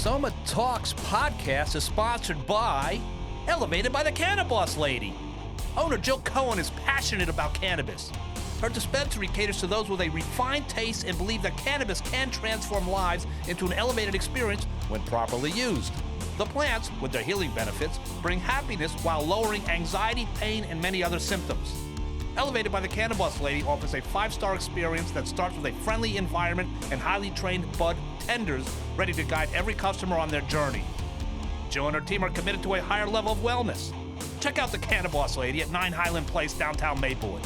Soma Talks podcast is sponsored by Elevated by the Cannabis Lady. Owner Jill Cohen is passionate about cannabis. Her dispensary caters to those with a refined taste and believe that cannabis can transform lives into an elevated experience when properly used. The plants, with their healing benefits, bring happiness while lowering anxiety, pain, and many other symptoms. Elevated by the Cannabis Lady offers a 5-star experience that starts with a friendly environment and highly trained bud tenders ready to guide every customer on their journey. Jill and her team are committed to a higher level of wellness. Check out the Cannabis Lady at 9 Highland Place, downtown Maplewood.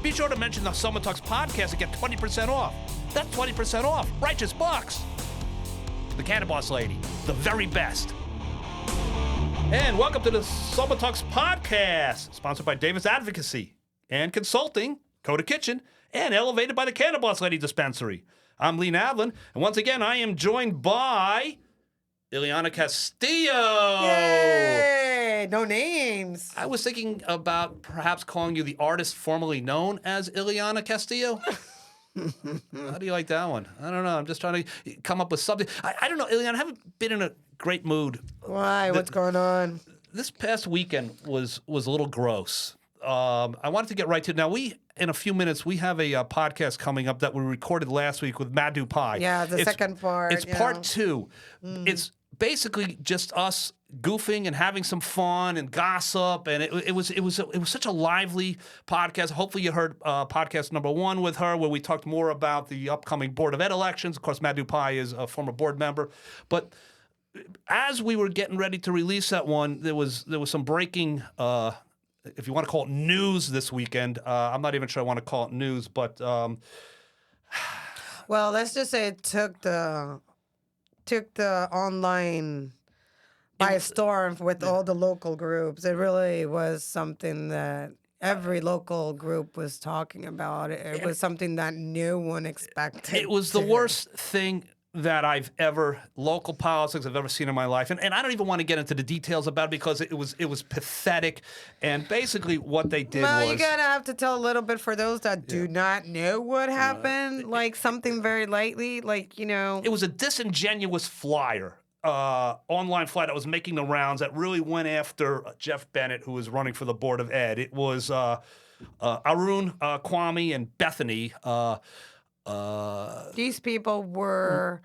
Be sure to mention the Soma Talks podcast and get 20% off. That's 20% off. Righteous bucks. The Cannabis Lady, the very best. And welcome to the Soma Talks podcast, sponsored by Davis Advocacy and Consulting, Coda Kitchen, and Elevated by the Cannabis Lady Dispensary. I'm Lee Navlin, and once again, I am joined by Ileana Castillo. Yay! No names. I was thinking about perhaps calling you the artist formerly known as Ileana Castillo. How do you like that one? I don't know. I'm just trying to come up with something. I don't know, Ileana, I haven't been in a great mood. Why? What's going on? This past weekend was a little gross. I wanted to get right to it. Now, in a few minutes, we have a podcast coming up that we recorded last week with Madhu Pai. Yeah, the second part. It's part 2. It's basically just us goofing and having some fun and gossip, and it was such a lively podcast. Hopefully, you heard podcast number 1 with her, where we talked more about the upcoming Board of Ed elections. Of course, Madhu Pai is a former board member, but as we were getting ready to release that one, there was some breaking. If you want to call it news this weekend, I'm not even sure I want to call it news, but well, let's just say it took the online by storm with all the local groups. It really was something that every local group was talking about. It was something that no one expected. It was the worst thing that local politics I've ever seen in my life. And I don't even want to get into the details about it because it was pathetic. And basically what they did was... you're going to have to tell a little bit for those that do not know what happened, like something very lightly, like, It was a disingenuous flyer, online flyer that was making the rounds that really went after Jeff Bennett, who was running for the Board of Ed. It was Arun, Kwame, and Bethany... these people were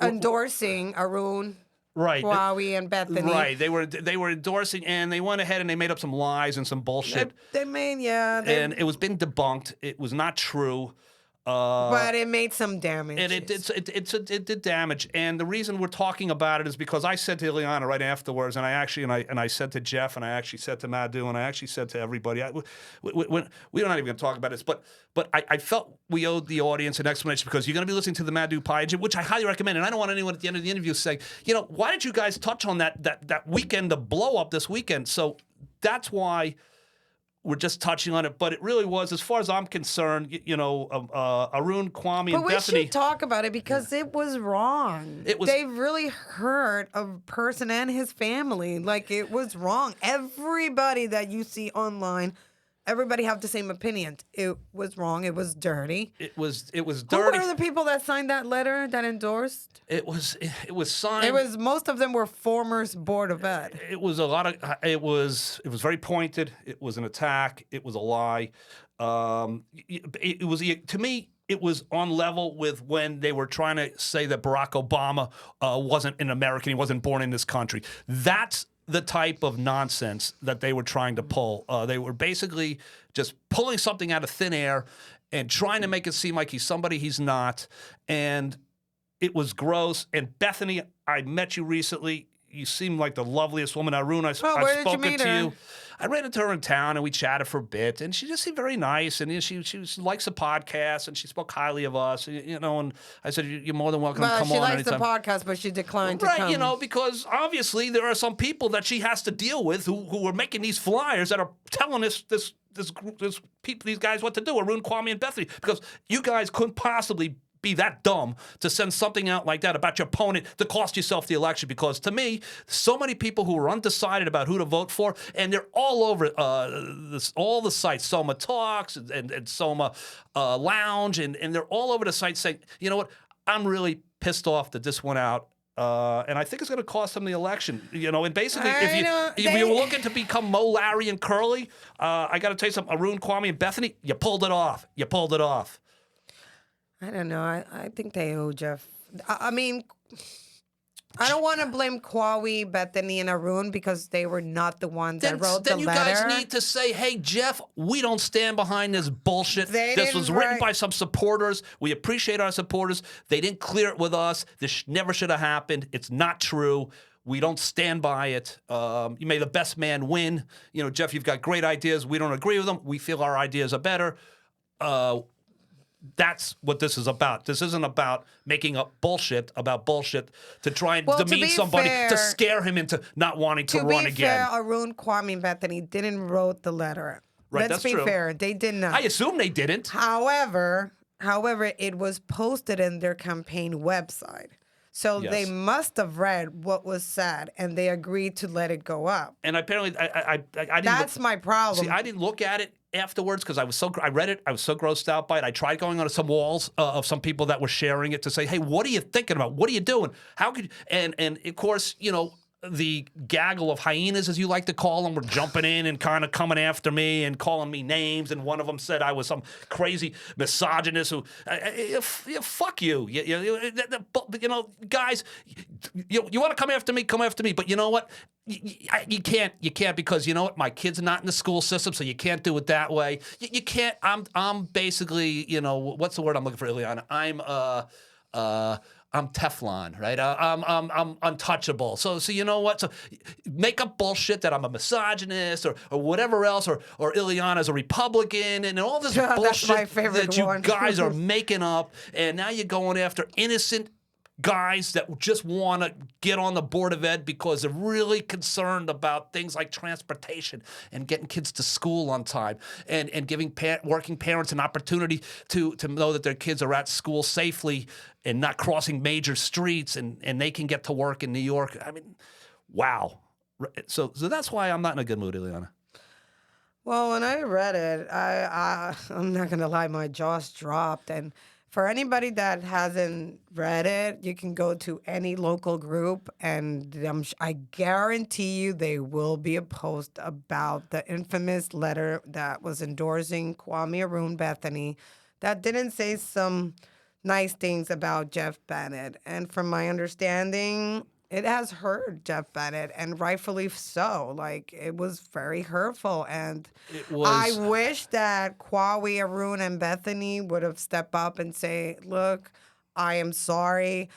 endorsing Arun, right, Huawei, and Bethany. Right, they were endorsing, and they went ahead and they made up some lies and some bullshit. And it was being debunked. It was not true. But it made some damage. And it did damage. And the reason we're talking about it is because I said to Ileana right afterwards, and I said to Jeff, and I actually said to Madhu, and I actually said to everybody, we're not even going to talk about this, but I felt we owed the audience an explanation because you're going to be listening to the Madhu Pai, which I highly recommend. And I don't want anyone at the end of the interview saying, why did you guys touch on that weekend, the blow up this weekend? So that's why we're just touching on it, but it really was, as far as I'm concerned, Arun, Kwame, and Bethany. But we should talk about it because it was wrong. They really hurt a person and his family. Like, it was wrong. Everybody that you see online, everybody have the same opinion. It was wrong. It was dirty. It was dirty. Who were the people that signed that letter that endorsed? It was signed. Most of them were former Board of Ed. It was a lot of. It was very pointed. It was an attack. It was a lie. It was, to me, it was on level with when they were trying to say that Barack Obama wasn't an American. He wasn't born in this country. That's the type of nonsense that they were trying to pull. They were basically just pulling something out of thin air and trying to make it seem like he's somebody he's not. And it was gross. And Bethany, I met you recently. You seem like the loveliest woman. Arun, I've spoken to you. I ran into her in town, and we chatted for a bit, and she just seemed very nice, and she likes the podcast, and she spoke highly of us, and I said, you're more than welcome to come on anytime. She likes the podcast, but she declined to come. Right, because obviously there are some people that she has to deal with who are making these flyers that are telling these guys what to do, Arun, Kwame, and Bethany, because you guys couldn't possibly be that dumb to send something out like that about your opponent to cost yourself the election. Because to me, so many people who are undecided about who to vote for, and they're all over all the sites, Soma Talks and Soma Lounge, and they're all over the site saying, you know what, I'm really pissed off that this went out. and I think it's going to cost them the election. And basically, if you were looking to become Mo, Larry, and Curly, I got to tell you something. Arun, Kwame, and Bethany, you pulled it off. I don't know. I think they owe Jeff. I mean, I don't want to blame Kwame, Bethany, and Arun because they were not the ones that wrote the letter. Then you guys need to say, hey, Jeff, we don't stand behind this bullshit. This was written by some supporters. We appreciate our supporters. They didn't clear it with us. This never should have happened. It's not true. We don't stand by it. You may the best man win. Jeff, you've got great ideas. We don't agree with them. We feel our ideas are better. That's what this is about. This isn't about making up bullshit about bullshit to try and demean somebody to scare him into not wanting to run again. To be fair, Arun, Kwame, and Bethany didn't wrote the letter. Right, Let's be fair. They did not. I assume they didn't. However, it was posted in their campaign website. So they must have read what was said, and they agreed to let it go up. And apparently, I didn't. That's my problem. See, I didn't look at it afterwards because I read it. I was so grossed out by it. I tried going on some walls of some people that were sharing it to say, "Hey, what are you thinking about? What are you doing? How could?" And of course, the gaggle of hyenas, as you like to call them, were jumping in and kind of coming after me and calling me names. And one of them said I was some crazy misogynist who, fuck you. Guys, you want to come after me? Come after me. But you know what? You can't because you know what? My kid's not in the school system, so you can't do it that way. You can't. I'm basically, what's the word I'm looking for, Ileana? I'm Teflon, right? I'm untouchable. So you know what? So make up bullshit that I'm a misogynist or whatever else, or Ileana's a Republican and all this bullshit that you guys are making up, and now you're going after innocent guys that just want to get on the Board of Ed because they're really concerned about things like transportation and getting kids to school on time and giving working parents an opportunity to know that their kids are at school safely and not crossing major streets and they can get to work in New York. I mean, wow. So that's why I'm not in a good mood, Ileana. Well, when I read it, I'm not going to lie, my jaws dropped. And for anybody that hasn't read it, you can go to any local group, and I guarantee you there will be a post about the infamous letter that was endorsing Kwame, Arun, Bethany that didn't say some nice things about Jeff Bennett. And from my understanding, it has hurt Jeff Bennett, and rightfully so. Like, it was very hurtful, and I wish that Kwame, Arun, and Bethany would have stepped up and say, look, I am sorry.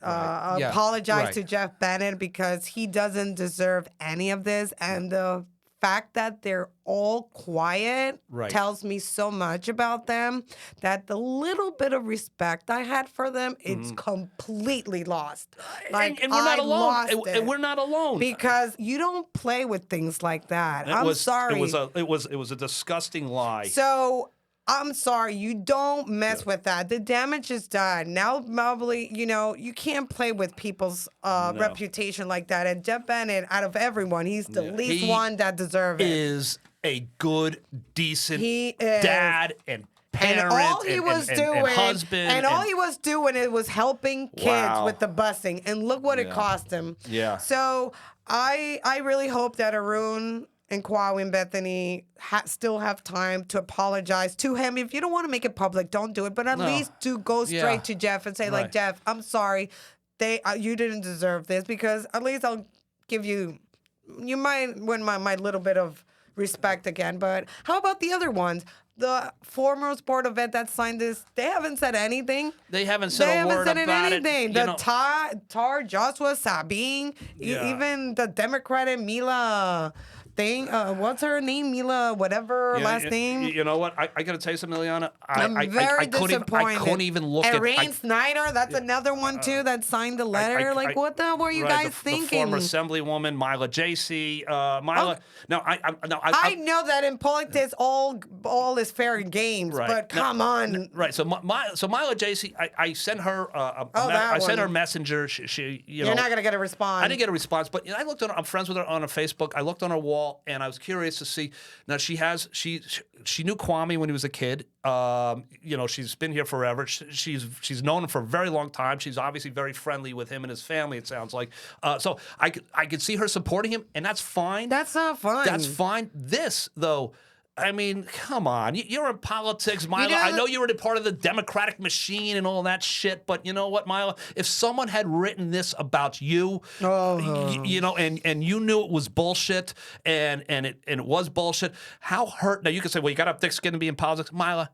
Apologize to Jeff Bennett because he doesn't deserve any of this. And the fact that they're all quiet tells me so much about them that the little bit of respect I had for them, it's completely lost. Like, and we're not alone. And we're not alone because you don't play with things like that. I'm sorry. It was a disgusting lie. So I'm sorry, you don't mess with that. The damage is done. Now, probably, you can't play with people's reputation like that. And Jeff Bennett, out of everyone, he's the least one that deserves it. He is a good, decent dad and parent and all he was doing, and husband. And all he was doing it was helping kids with the busing. And look what it cost him. Yeah. So I really hope that Arun and Kwame and Bethany still have time to apologize to him. If you don't want to make it public, don't do it. But at least do go straight to Jeff and say, like, Jeff, I'm sorry. You didn't deserve this, because at least I'll give you might win my little bit of respect again. But how about the other ones? The former Board of Ed that signed this, they haven't said anything. They haven't said a word about anything. it. Tar, Joshua, Sabine, even the Democratic Mila thing. What's her name? Mila, whatever last name. You know what? I got to tell you something, Ileana. I'm very disappointed. I couldn't even look at. And Rain Snyder, that's another one too that signed the letter. What the hell were you guys thinking? The former Assemblywoman Mila J.C. I know that in politics all is fair in games, but come on. Right. So Mila J.C. I sent her. I sent her a messenger. You're not gonna get a response. I didn't get a response, but I looked on. I'm friends with her on Facebook. I looked on her wall. call, and I was curious to see. Now she knew Kwame when he was a kid. She's been here forever. She's known him for a very long time. She's obviously very friendly with him and his family. It sounds like. So I could see her supporting him, and that's fine. That's not fun. That's fine. This though. I mean, come on. You're in politics, Mila. I know you were a part of the Democratic machine and all that shit, but you know what, Mila? If someone had written this about you, and you knew it was bullshit, and it was bullshit, how hurt? Now, you can say, well, you got to have thick skin to be in politics. Mila,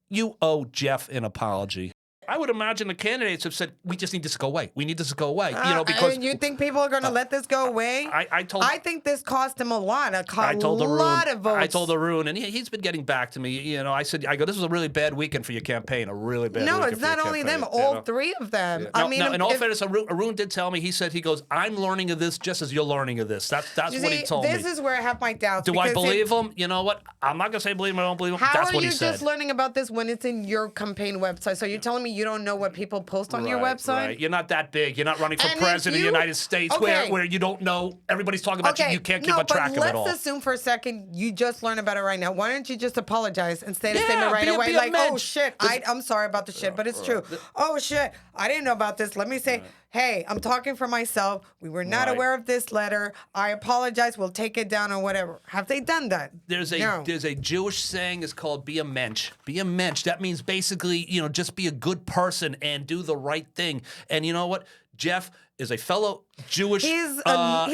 you owe Jeff an apology. I would imagine the candidates have said, we just need this to go away. We need this to go away. Because you think people are going to let this go away? I think this cost him a lot. It cost a lot of votes. I told Arun, and he's been getting back to me. I said, this was a really bad weekend for your campaign. A really bad weekend. No, it's not only them. All three of them. Yeah. In all fairness, Arun did tell me. He goes, I'm learning of this just as you're learning of this. That's what he told me. This is where I have my doubts. Do I believe him? You know what? I'm not going to say believe him. I don't believe him. That's what he said. How are you just learning about this when it's in your campaign website? So you're telling me you don't know what people post on your website? Right. You're not that big. You're not running for president of the United States where you don't know. Everybody's talking about you. You can't keep a track of it all. Let's assume for a second you just learned about it right now. Why don't you just apologize and say the statement right away? Like, oh, shit, I'm sorry about the shit, but it's true. Oh, shit, I didn't know about this. Let me say, hey, I'm talking for myself. We were not aware of this letter. I apologize. We'll take it down or whatever. Have they done that? There's a Jewish saying. It's called be a mensch. Be a mensch. That means basically, just be a good person and do the right thing. And you know what? Jeff is a fellow Jewish. He's such a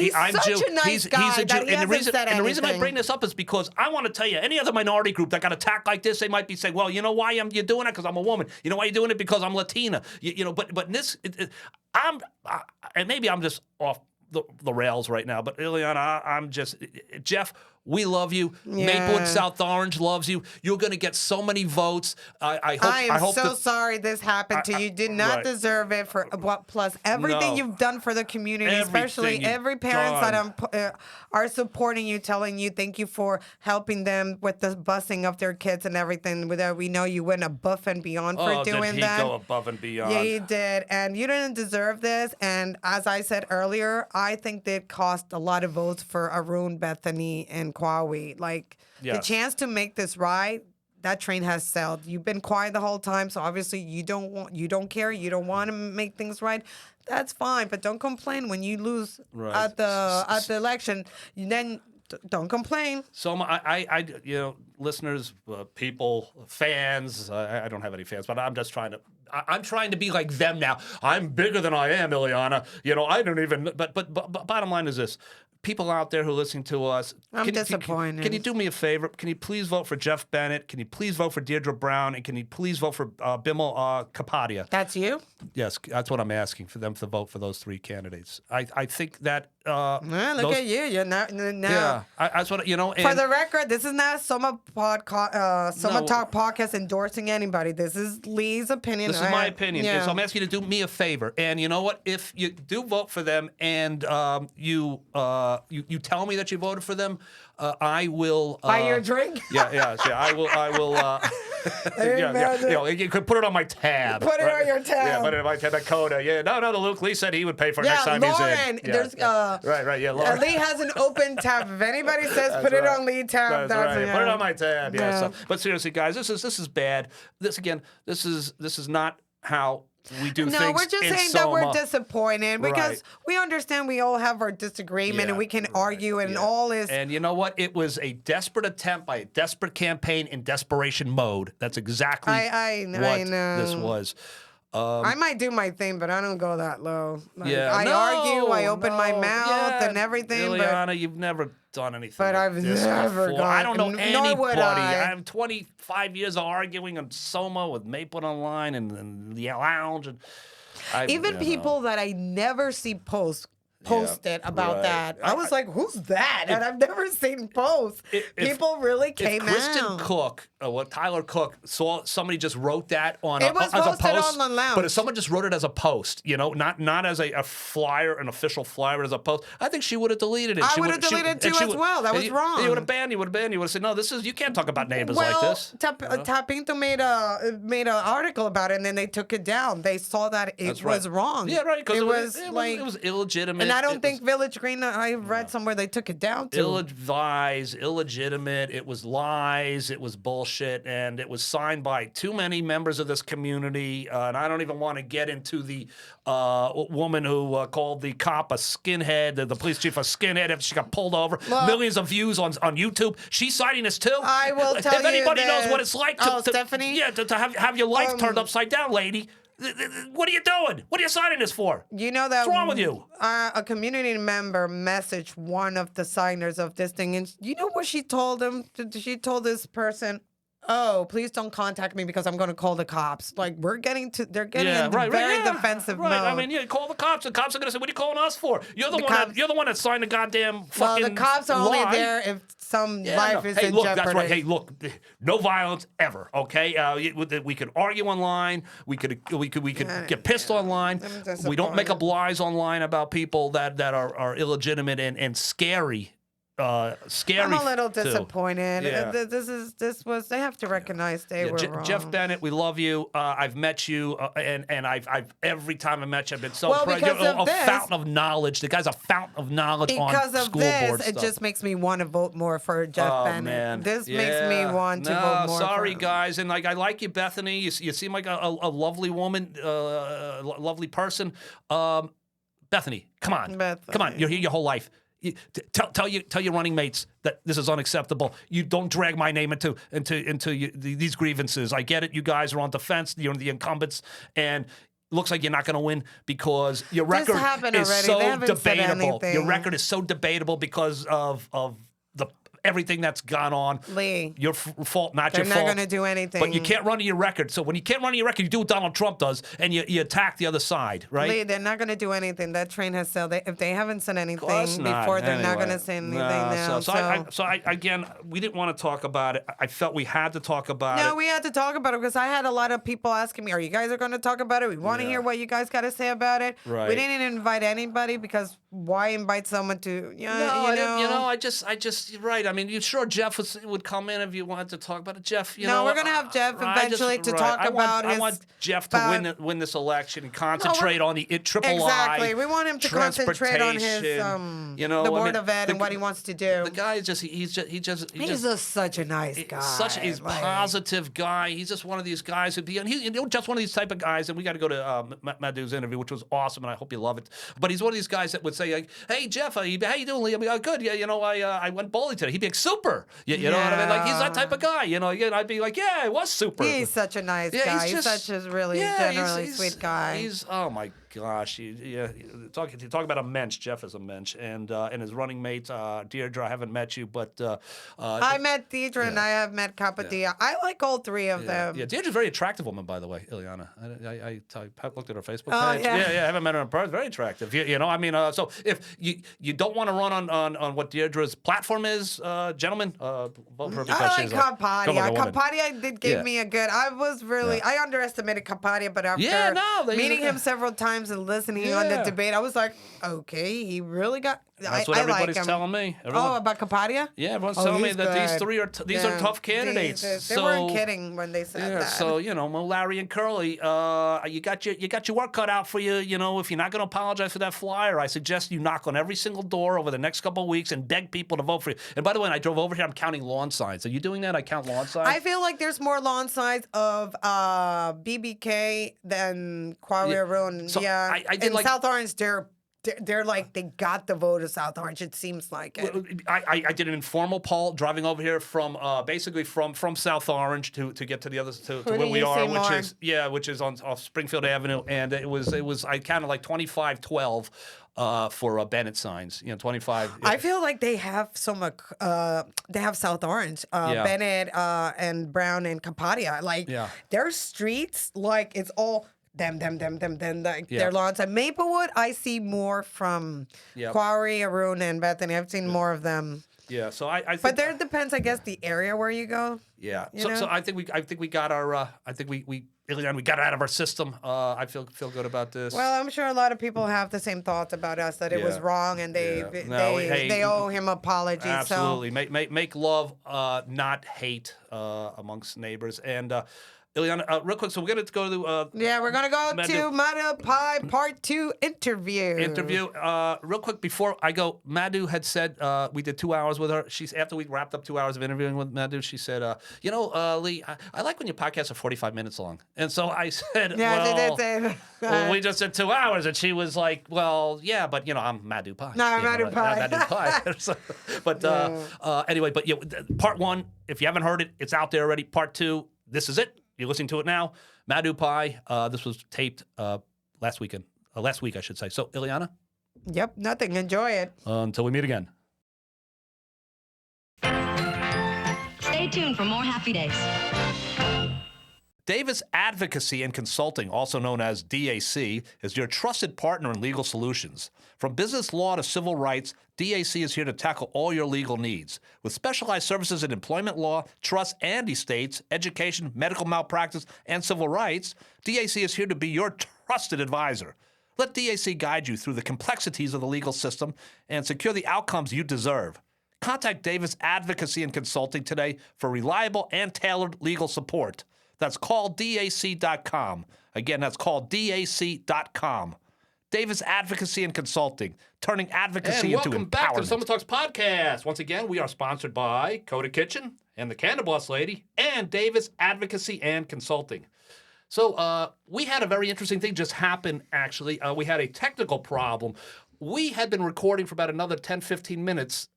nice guy. And the reason I bring this up is because I want to tell you, any other minority group that got attacked like this, they might be saying, well, you know why you're doing it? Because I'm a woman. You know why you're doing it? Because I'm Latina. But in this, and maybe I'm just off the rails right now, but Ileana, I'm just, Jeff, we love you. Yeah. Maplewood South Orange loves you. You're going to get so many votes. I hope so sorry this happened to you. You did not deserve it for plus everything you've done for the community, especially every parents that are supporting you, telling you thank you for helping them with the busing of their kids and everything. We know you went above and beyond for doing that. Did he go above and beyond? Yeah, he did. And you didn't deserve this. And as I said earlier, I think that cost a lot of votes for Arun, Bethany, and Kwawi. Like, the chance to make this right, that train has sailed. You've been quiet the whole time, so obviously you don't care, you don't want to make things right. That's fine, but don't complain when you lose at the election. Then don't complain. So I listeners, people, fans. I don't have any fans, but I'm just trying to. I'm trying to be like them now. I'm bigger than I am, Ileana. I don't even. But bottom line is this: people out there who are listening to us, I'm disappointed. Can you do me a favor? Can you please vote for Jeff Bennett? Can you please vote for Deirdre Brown? And can you please vote for Bimal Kapadia? That's you? Yes, that's what I'm asking for them to vote for those three candidates. I think that. Look at you. You're not. Yeah, that's what And for the record, this is not Soma Talk podcast endorsing anybody. This is Lee's opinion. This is my opinion. Yeah. So I'm asking you to do me a favor. And you know what? If you do vote for them and you tell me that you voted for them, I will buy your drink. Yeah. I will. You could put it on my tab. Put it on your tab. Yeah, put it on my tab. Dakota. Yeah. No. The Luke Lee said he would pay for it next time Lauren, he's in. There's right. Yeah. Lauren. Lee has an open tab. If anybody says put it on Lee tab, that's right. Put it on my tab. Yeah. So, but seriously, guys, this is bad. This is not how we do things. No, we're just saying Soma. that we're disappointed because we understand we all have our disagreement and we can argue and all is. And you know what? It was a desperate attempt by a desperate campaign in desperation mode. That's exactly what this was. I might do my thing, but I don't go that low. I argue, I open my mouth and everything. Ileana, you've never done anything. But I've never gone. I don't know anybody. Nor would I. have 25 years of arguing on Soma with Maplewood Online and the lounge. And even people that I never see posted about that. I was like, who's that? And I've never seen posts. People really came out. Kristen Cook, Tyler Cook, saw somebody just wrote that on it was as posted a post. On the lounge. But if someone just wrote it as a post, not as a flyer, an official flyer, but as a post, I think she would have deleted it. I would have deleted it too as well. That was wrong. You would have banned. You would have said, no, you can't talk about neighbors like this. Tapinto made an article about it, and then they took it down. They saw that it was wrong. Yeah, right. Because it was illegitimate. I don't think Village Green, I read somewhere they took it down to. Ill-advised, illegitimate. It was lies. It was bullshit. And it was signed by too many members of this community. And I don't even want to get into the woman who called the cop a skinhead, the police chief a skinhead after she got pulled over. Well, millions of views on YouTube. She's citing this too. I will tell you if anybody knows what it's like to Stephanie? Yeah, to have your life turned upside down, lady. What are you doing? What are you signing this for? You know that what's wrong with you? A community member messaged one of the signers of this thing, and you know what she told him? She told this person, "Oh, please don't contact me because I'm going to call the cops." Like they're getting into very defensive mode. I mean, call the cops. The cops are going to say, "What are you calling us for? You're the one that signed the goddamn fucking." Well, the cops are only lie. there if some life is in look, jeopardy. That's right. Hey, look, no violence ever. Okay, we could argue online. We could get pissed online. We don't make up lies online about people that are illegitimate and scary. Scary. I'm a little disappointed. Yeah. This was. They have to recognize they were wrong. Jeff Bennett, we love you. I've met you, and I've every time I met you, I've been so well, proud. Because You're of a this, fountain of knowledge. The guy's a fountain of knowledge on school board stuff. It just makes me want to vote more for Jeff Bennett. Man. This makes me want to vote more. Sorry, for guys, and like I like you, Bethany. You seem like a lovely woman, lovely person. Bethany, come on, come on. You're here your whole life. Tell your running mates that this is unacceptable. You don't drag my name into these grievances. I get it. You guys are on defense. You're the incumbents, and looks like you're not going to win because your record is so debatable. Your record is so debatable because of the everything that's gone on. Lee. Your fault, not your fault. They're not going to do anything. But you can't run your record. So when you can't run your record, you do what Donald Trump does, and you attack the other side, right? Lee, they're not going to do anything. That train has sailed. If they haven't said anything before, they're not going to say anything now. So again, we didn't want to talk about it. I felt we had to talk about it. No, we had to talk about it because I had a lot of people asking me, are you guys going to talk about it? We want to hear what you guys got to say about it. Right. We didn't invite anybody because why invite someone to, I just, you're right. I mean, you sure Jeff would come in if you wanted to talk about it, Jeff. We're going to have Jeff eventually to talk about I want Jeff to win this election and concentrate on the triple I. Exactly. We want him to concentrate on his the Board of Ed and what he wants to do. The guy is he's just such a nice guy. He's positive guy. He's just one of these guys who'd be, and he's just one of these type of guys. And we got to go to Madhu's interview, which was awesome, and I hope you love it. But he's one of these guys that would say, like, "Hey Jeff, how you doing, Lee?" I'd be like, "Good, yeah, I went bowling today." He'd be like, "Super," you know what I mean? Like he's that type of guy, I'd be like, "Yeah, it was super." He's such a nice guy. He's such a really generally sweet guy. He's oh my gosh, talk about a mensch. Jeff is a mensch, and his running mate Deirdre. I haven't met you, but I met Deirdre and I have met Capadia. I like all three of them. Yeah, Deirdre's a very attractive woman, by the way, Ileana. I looked at her Facebook page. Yeah. I haven't met her in person. Very attractive. So if you don't want to run on what Deirdre's platform is, gentlemen, vote for her because I like Capadia. Capadia gave me a good. I underestimated Capadia, but after meeting him several times and listening on the debate, I was like, okay, he really got. That's what everybody's telling me. About Capadia? Yeah, everyone's telling me that these three are tough candidates. They weren't kidding when they said that. So Larry and Curly, you got your work cut out for you. If you're not going to apologize for that flyer, I suggest you knock on every single door over the next couple of weeks and beg people to vote for you. And by the way, when I drove over here, I'm counting lawn signs. Are you doing that? I count lawn signs. I feel like there's more lawn signs of BBK than Quarry Arun. So I did in South Orange, they're like, they got the vote of South Orange. It seems like it. I did an informal poll driving over here from basically from South Orange to get to the other to where we are, which is on off Springfield Avenue, and it was I counted like 25-12 for Bennett signs. 25. I feel like they have they have South Orange, Bennett and Brown and Capadia. Like their streets, like it's all. Them, their lawns. At Maplewood, I see more from Quarry, Arun, and Bethany. I've seen more of them. Yeah, so I think, but there depends, I guess, the area where you go. Yeah, so I think we got our Ileana, we got it out of our system. I feel good about this. Well, I'm sure a lot of people have the same thoughts about us, that it was wrong, and they owe him apologies. Absolutely, make love, not hate, amongst neighbors, and. Ileana, real quick, so we're going to go to... we're going to go to Madhu Pai Part 2 interview. Real quick, before I go, Madhu had said, we did 2 hours with her. After we wrapped up 2 hours of interviewing with Madhu, she said, Lee, I like when your podcasts are 45 minutes long. And so I said, she did say well, we just did 2 hours. And she was like, well, yeah, but, I'm Madhu Pai. No, Madhu Pai. Madhu Pai. Anyway, but Part 1, if you haven't heard it, it's out there already. Part 2, this is it. You're listening to it now. Madhu Pai. This was taped last week, I should say. So, Ileana? Yep, nothing. Enjoy it. Until we meet again. Stay tuned for more happy days. Davis Advocacy and Consulting, also known as DAC, is your trusted partner in legal solutions. From business law to civil rights, DAC is here to tackle all your legal needs. With specialized services in employment law, trust and estates, education, medical malpractice, and civil rights, DAC is here to be your trusted advisor. Let DAC guide you through the complexities of the legal system and secure the outcomes you deserve. Contact Davis Advocacy and Consulting today for reliable and tailored legal support. That's calldac.com. Again, that's calldac.com. Davis Advocacy and Consulting, turning advocacy into empowerment. And welcome back to Soma Talks Podcast. Once again, we are sponsored by Coda Kitchen and the Canada Boss Lady and Davis Advocacy and Consulting. So we had a very interesting thing just happen, actually. We had a technical problem. We had been recording for about another 10, 15 minutes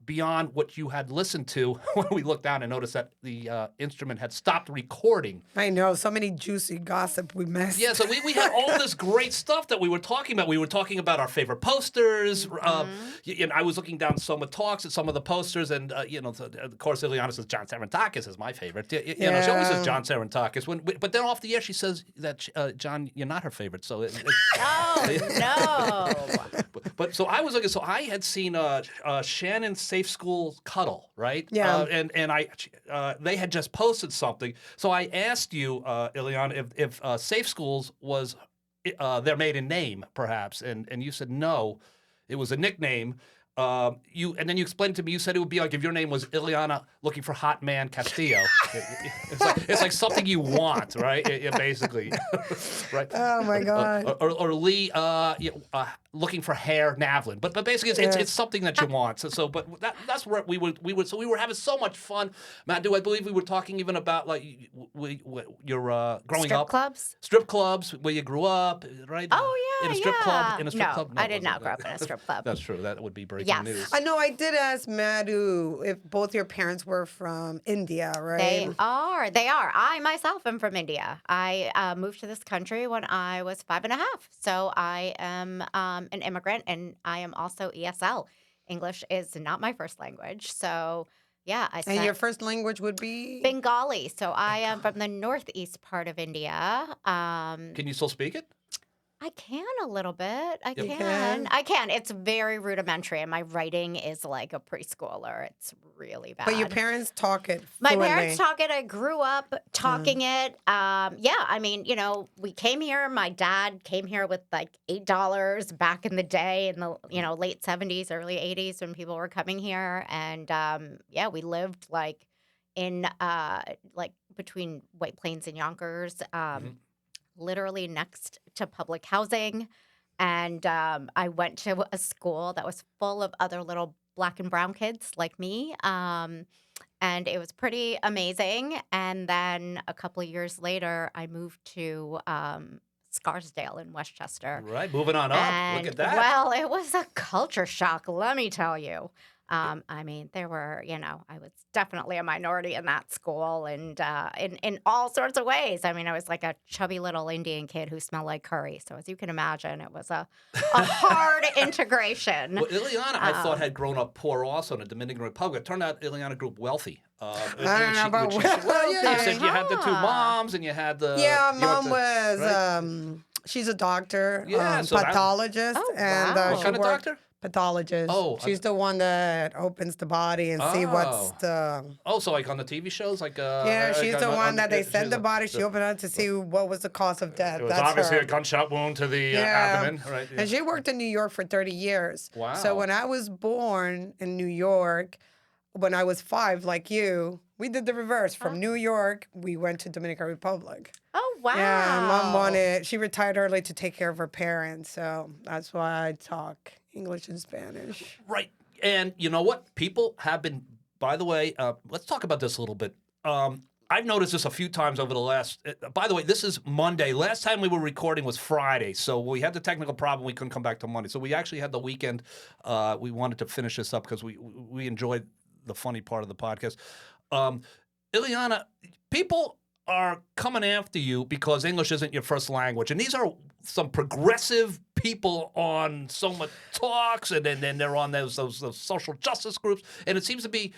beyond what you had listened to when we looked down and noticed that the instrument had stopped recording. I know, so many juicy gossip we missed. Yeah, so we had all this great stuff that we were talking about. We were talking about our favorite posters. And I was looking down Soma Talks at some of the posters, and, of course, Ileana says John Sarantakis is my favorite. She always says John Sarantakis. But then off the air, she says that, John, you're not her favorite. So no. But so I was looking. So I had seen Shannon Safe School Cuddle, right? Yeah. And I they had just posted something. So I asked you, Ileana, if Safe Schools was their maiden name, perhaps, and you said no, it was a nickname. And then you explained to me. You said it would be like if your name was Ileana looking for Hot Man Castillo. It's like something you want, right? Basically, right? Oh my God. Or Lee looking for Hair Navlin. But basically, it's something that you want. But that's where we were having so much fun. Madhu, I believe we were talking even about like your growing up. Strip clubs where you grew up, right? Oh yeah, in a strip club. No, I did not grow up in a strip club. That's true. That would be breaking news. I know. I did ask Madhu if both your parents were from India, right? They are. I myself am from India. I moved to this country when I was 5.5. So I am an immigrant, and I am also ESL. English is not my first language. So yeah, And your first language would be? Bengali. So I am from the northeast part of India. Can you still speak it? I can a little bit. I You can. It's very rudimentary, and my writing is like a preschooler. It's really bad. But your parents talk it My fluently. parents talk it. I grew up talking it. I mean, we came here. My dad came here with like $8 back in the day in the late 70s, early 80s when people were coming here, and we lived like in like between White Plains and Yonkers. Literally next to public housing. And I went to a school that was full of other little black and brown kids like me. And it was pretty amazing. And then a couple of years later, I moved to Scarsdale in Westchester. Right, moving on up. And, look at that. Well, it was a culture shock, let me tell you. I mean, there were, I was definitely a minority in that school and in all sorts of ways. I mean, I was like a chubby little Indian kid who smelled like curry. So as you can imagine, it was a hard integration. Well, Ileana, I thought, had grown up poor also in the Dominican Republic. It turned out Ileana grew up wealthy. I don't know about you said you had the two moms and you had the... Yeah, mom was... Right? She's a doctor, pathologist. Oh, and wow. What kind of doctor? Pathologist. Oh, she's the one that opens the body and see what's the. Oh, so like on the TV shows, like. Yeah, she's the one that they send the body. She opened it to see what was the cause of death. It was obviously a gunshot wound to the abdomen, right? Yeah. And she worked in New York for 30 years. Wow. So when I was born in New York, when I was 5, like you, we did the reverse. From New York, we went to Dominican Republic. Oh, wow. Yeah, Mom she retired early to take care of her parents. So that's why I talk English and Spanish. Right. And you know what? People have been, by the way, let's talk about this a little bit. I've noticed this a few times over the last, by the way, this is Monday. Last time we were recording was Friday. So we had the technical problem. We couldn't come back to Monday. So we actually had the weekend. We wanted to finish this up because we enjoyed the funny part of the podcast. Ileana, people are coming after you because English isn't your first language. And these are some progressive people on Soma Talks, and then they're on those social justice groups. And it seems to be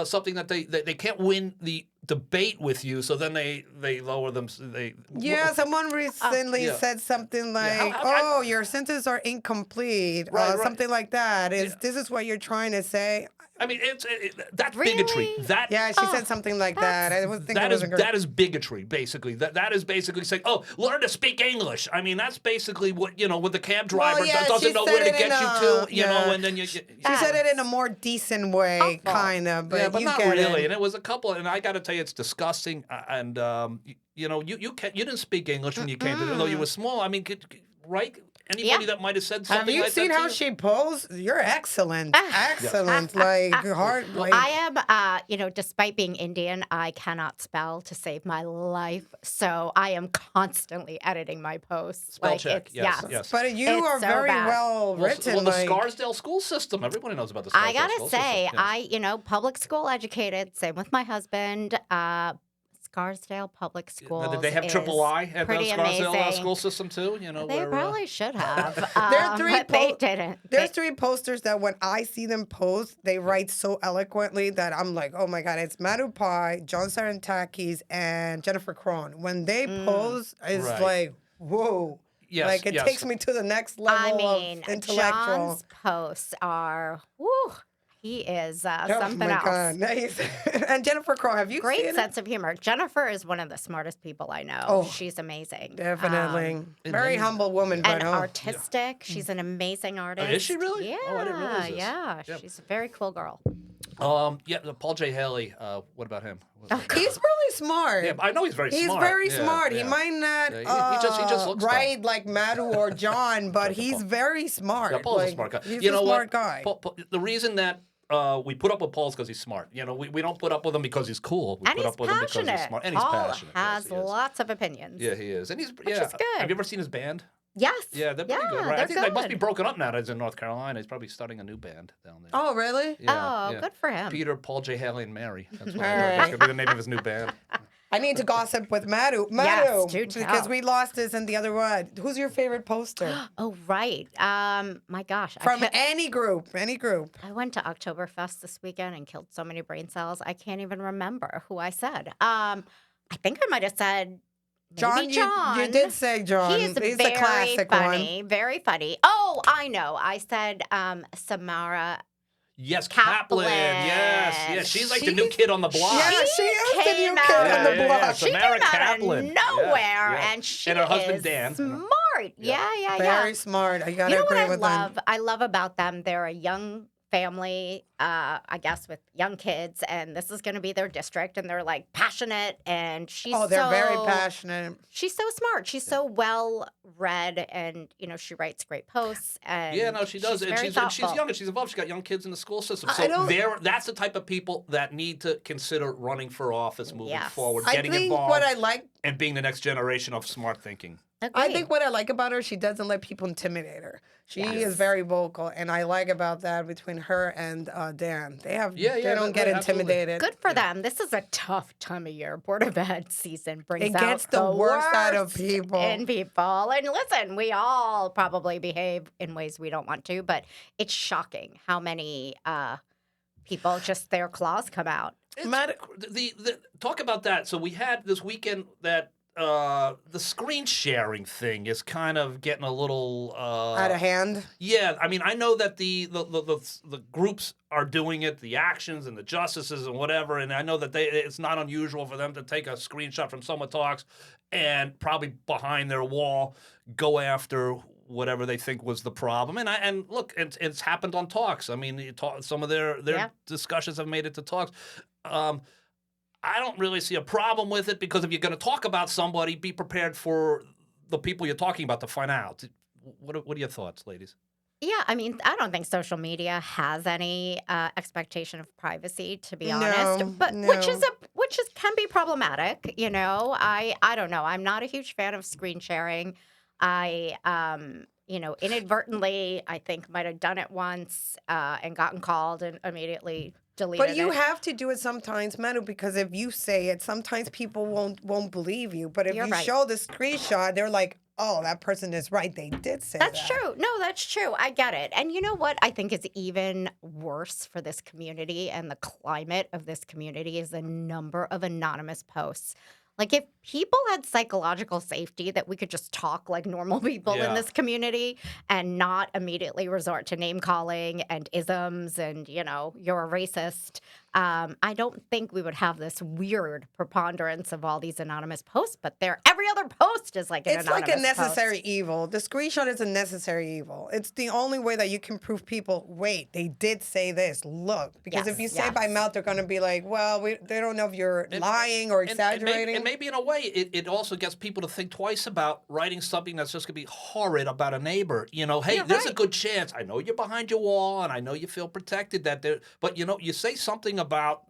something that they can't win the debate with you, so then they lower them. Someone recently said something like, your sentences are incomplete, right. something like that. This is what you're trying to say? I mean, that's bigotry. She said something like that. I was thinking that is bigotry, basically. That is basically saying, learn to speak English. I mean, that's basically what when the cab driver doesn't know where to get you to, and then you. She said it in a more decent way, kind of, but but you not get really. it. And it was a couple, and I got to tell you, it's disgusting. And you didn't speak English when you came to, though you were small. I mean, right? Anybody that might have said something like that. Have you seen how she posed? You're excellent. Excellent. Hard. I am, despite being Indian, I cannot spell to save my life. So I am constantly editing my posts. Spell check. Yes. But you are very well written. Well, the Scarsdale school system. Everybody knows about the Scarsdale school system. I gotta say, public school educated. Same with my husband. Scarsdale Public Schools. Did they have triple I at the Scarsdale amazing. School system too? They probably should have. They didn't. There's 3 posters that when I see them post, they write so eloquently that I'm like, oh my God, it's Madhu Pai, John Sarantakis, and Jennifer Cron. When they post, it's like, whoa. Yes, it takes me to the next level of intellectual. John's posts are, he is something else. God. Nice. And Jennifer Crow, have you Great seen sense of humor. Jennifer is one of the smartest people I know. Oh, she's amazing. Definitely. Very humble woman. And artistic. She's an amazing artist. Is she really? Yeah. I didn't realize this. Yeah. She's a very cool girl. Paul J. Haley. What about him? He's really smart. Yeah, I know he's very smart. He's very smart. Yeah. He might not he just looks write like Madhu or John, but he's very smart. Yeah, Paul's a smart guy. He's a smart guy. Paul, the reason that we put up with Paul is because he's smart. We don't put up with him because he's cool. We and put he's up with him passionate. because he's smart. And he's Paul passionate. has lots of opinions. Yeah, he is. And he's which is good. Have you ever seen his band? Yes. Yeah, they're pretty good, right? I think good. they must be broken up now. He's in North Carolina. He's probably starting a new band down there. Oh, really? Yeah, good for him. Peter, Paul J. Haley, and Mary. That's what Right. That's going to be the name of his new band. I need to gossip with Madhu. Yes, do tell. Because we lost this in the other one. Who's your favorite poster? Oh, right. My gosh. From any group. I went to Oktoberfest this weekend and killed so many brain cells. I can't even remember who I said. I think I might have said John. John. You did say John. He's very a classic funny, very funny. Oh, I know. I said Samara. Yes, Kaplan. Yes. She's like the new kid on the block. Yeah, she is the new kid on the block. She Samara came Kaplan. out of nowhere, and she and her husband is Dan. smart. Yeah. Very smart. I gotta agree with them. I love about them. They're a young family, I guess, with young kids, and this is going to be their district, and they're like passionate, and they're very passionate. She's so smart. She's so well read, and she writes great posts. And she does. She's she's young and she's involved. She's got young kids in the school system. So that's the type of people that need to consider running for office moving forward, getting involved, what I like, and being the next generation of smart thinking. Agreed. I think what I like about her, she doesn't let people intimidate her. She is very vocal, and I like about that between her and Dan. They don't get intimidated. Good for them. This is a tough time of year. Board of Ed season brings out gets the worst out of people. And listen, we all probably behave in ways we don't want to, but it's shocking how many people just their claws come out. Talk about that. So we had this weekend that. The screen sharing thing is kind of getting a little out of hand. Yeah, I mean, I know that the groups are doing it, the actions and the justices and whatever, and I know that it's not unusual for them to take a screenshot from Soma Talks and probably behind their wall go after whatever they think was the problem. And look, it's happened on talks. I mean, some of their discussions have made it to talks. I don't really see a problem with it because if you're going to talk about somebody, be prepared for the people you're talking about to find out. What are your thoughts, ladies? Yeah, I mean, I don't think social media has any expectation of privacy, to be honest. But No. which can be problematic. You know, I don't know. I'm not a huge fan of screen sharing. I inadvertently, I think, might have done it once and gotten called and immediately deleted it. But you have to do it sometimes, Manu, because if you say it, sometimes people won't believe you. But if You're you right. show the screenshot, they're like, oh, that person is right. They did say That's that. true. No, that's true. I get it. And you know what I think is even worse for this community and the climate of this community is the number of anonymous posts. Like, if people had psychological safety that we could just talk like normal people in this community and not immediately resort to name calling and isms and, you're a racist, I don't think we would have this weird preponderance of all these anonymous posts. But every other post is like an It's anonymous like a necessary post. evil. The screenshot is a necessary evil. It's the only way that you can prove people, wait, they did say this. Look. Because if you say it by mouth, they're going to be like, well, they don't know if you're lying or exaggerating. And maybe in a way, it also gets people to think twice about writing something that's just going to be horrid about a neighbor. Hey, there's a good chance. I know you're behind your wall, and I know you feel protected but you say something about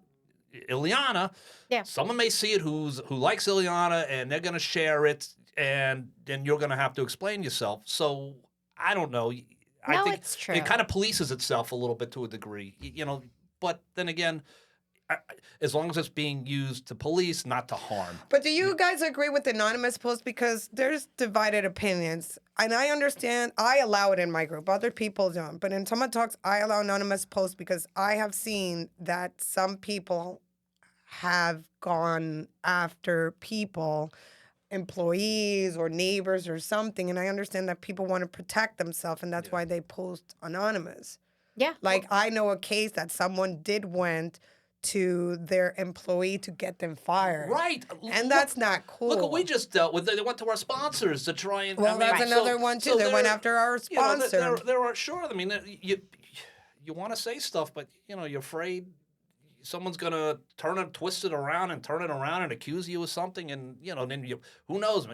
Ileana. Yeah. Someone may see it who likes Ileana, and they're going to share it, and then you're going to have to explain yourself. So I don't know. I think it's true. It kind of polices itself a little bit to a degree. But then again, as long as it's being used to police, not to harm. But do you guys agree with anonymous posts? Because there's divided opinions. And I understand, I allow it in my group. Other people don't. But in Soma Talks, I allow anonymous posts because I have seen that some people have gone after people, employees or neighbors or something. And I understand that people want to protect themselves, and that's why they post anonymous. Yeah. Like, I know a case that someone went to their employee to get them fired. Right. And that's not cool. Look what we just dealt with. They went to our sponsors to try and... Well, that's another one, too. They went after our sponsor. There are, sure, I mean, you want to say stuff, but, you're afraid someone's going to twist it around and accuse you of something, and, then who knows?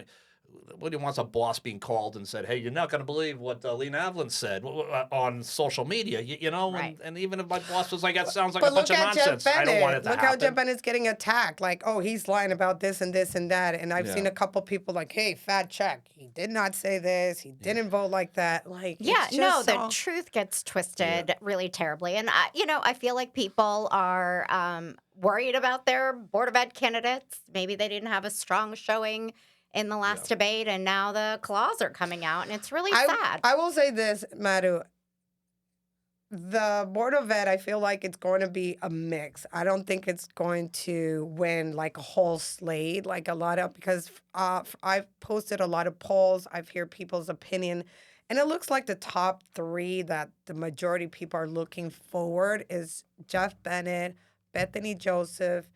Nobody wants a boss being called and said, hey, you're not going to believe what Lee Navlin said on social media, Right. and even if my boss was like, that sounds like a bunch of nonsense, I don't want it to happen. Look how Jeff Bennett's getting attacked. Like, oh, he's lying about this and this and that. And I've seen a couple people like, hey, fact check. He did not say this. He didn't vote like that. Like, the truth gets twisted really terribly. And, I feel like people are worried about their Board of Ed candidates. Maybe they didn't have a strong showing in the last debate, and now the claws are coming out, and it's really sad. I will say this, Madhu. The Board of Ed, I feel like it's going to be a mix. I don't think it's going to win like a whole slate, because I've posted a lot of polls. I've heard people's opinion, and it looks like the top three that the majority of people are looking forward is Jeff Bennett, Bethany Joseph,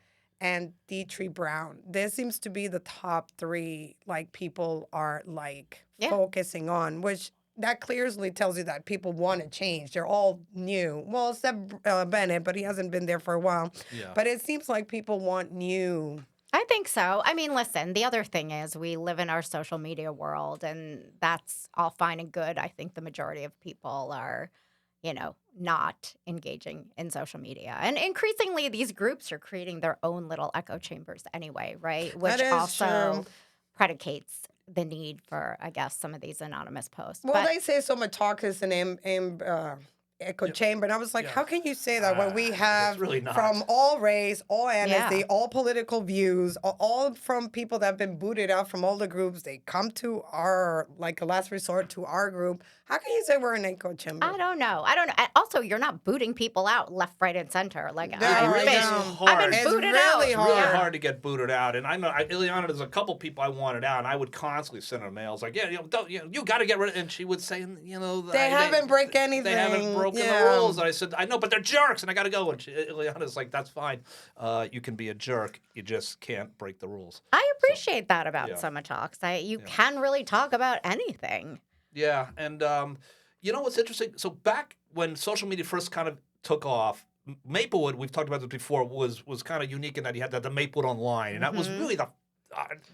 and Dietrich Brown. This seems to be the top three, people are, focusing on, which that clearly tells you that people want to change. They're all new. Well, except Bennett, but he hasn't been there for a while. Yeah. But it seems like people want new. I think so. I mean, listen, the other thing is we live in our social media world, and that's all fine and good. I think the majority of people are not engaging in social media. And increasingly, these groups are creating their own little echo chambers anyway, right? Which also predicates the need for, I guess, some of these anonymous posts. Well, they say Soma Talk is an echo chamber. And I was like, how can you say that when we have really from all race, all amnesty, all political views, all from people that have been booted out from all the groups, they come to our, a last resort to our group. How can you say we're an echo chamber? I don't know. Also, you're not booting people out left, right, and center. I've been booted out. It's really hard to get booted out. And I know, Ileana, there's a couple people I wanted out, and I would constantly send her mails like, you got to get rid of it. And she would say, they haven't broke anything. They haven't broken the rules. And I said, I know, but they're jerks, and I got to go. And Ileana's like, that's fine. You can be a jerk. You just can't break the rules. I appreciate that about Soma Talks. You can really talk about anything. Yeah, and you know what's interesting? So back when social media first kind of took off, Maplewood, we've talked about this before, was kind of unique in that you had the Maplewood Online, and that was really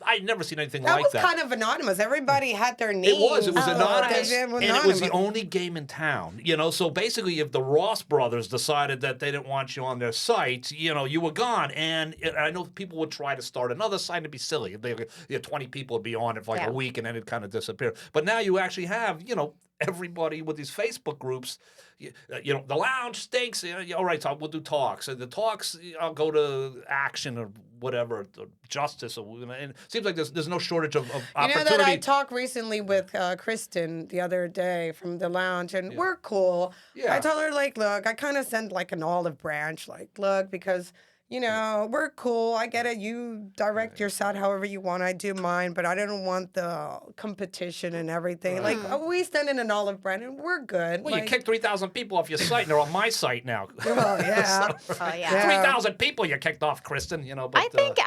I'd never seen anything like that. That was kind of anonymous. Everybody had their names. It was anonymous, and it was the only game in town. You know, so basically, if the Ross brothers decided that they didn't want you on their site, you know, you were gone. And I know people would try to start another site and it'd be silly. If they, 20 people would be on it for like a week and then it'd kind of disappear. But now you actually have, you know, everybody with these Facebook groups. You know, the lounge stinks. All right, so we'll do talks. And the talks, I'll go to action or whatever, or justice. And it seems like there's no shortage of opportunity. You know that I talked recently with Kristen the other day from the lounge, and we're cool. Yeah. I told her, like, look, I kind of sent, like, an olive branch. Like, look, because... You know, we're cool. I get it. You direct your site however you want. I do mine, but I didn't want the competition and everything. Like, we stand in an olive branch and we're good. Well, like, you kicked 3,000 people off your site, and they're on my site now. Well, yeah. 3,000 people you kicked off, Kristen. You know, but, I think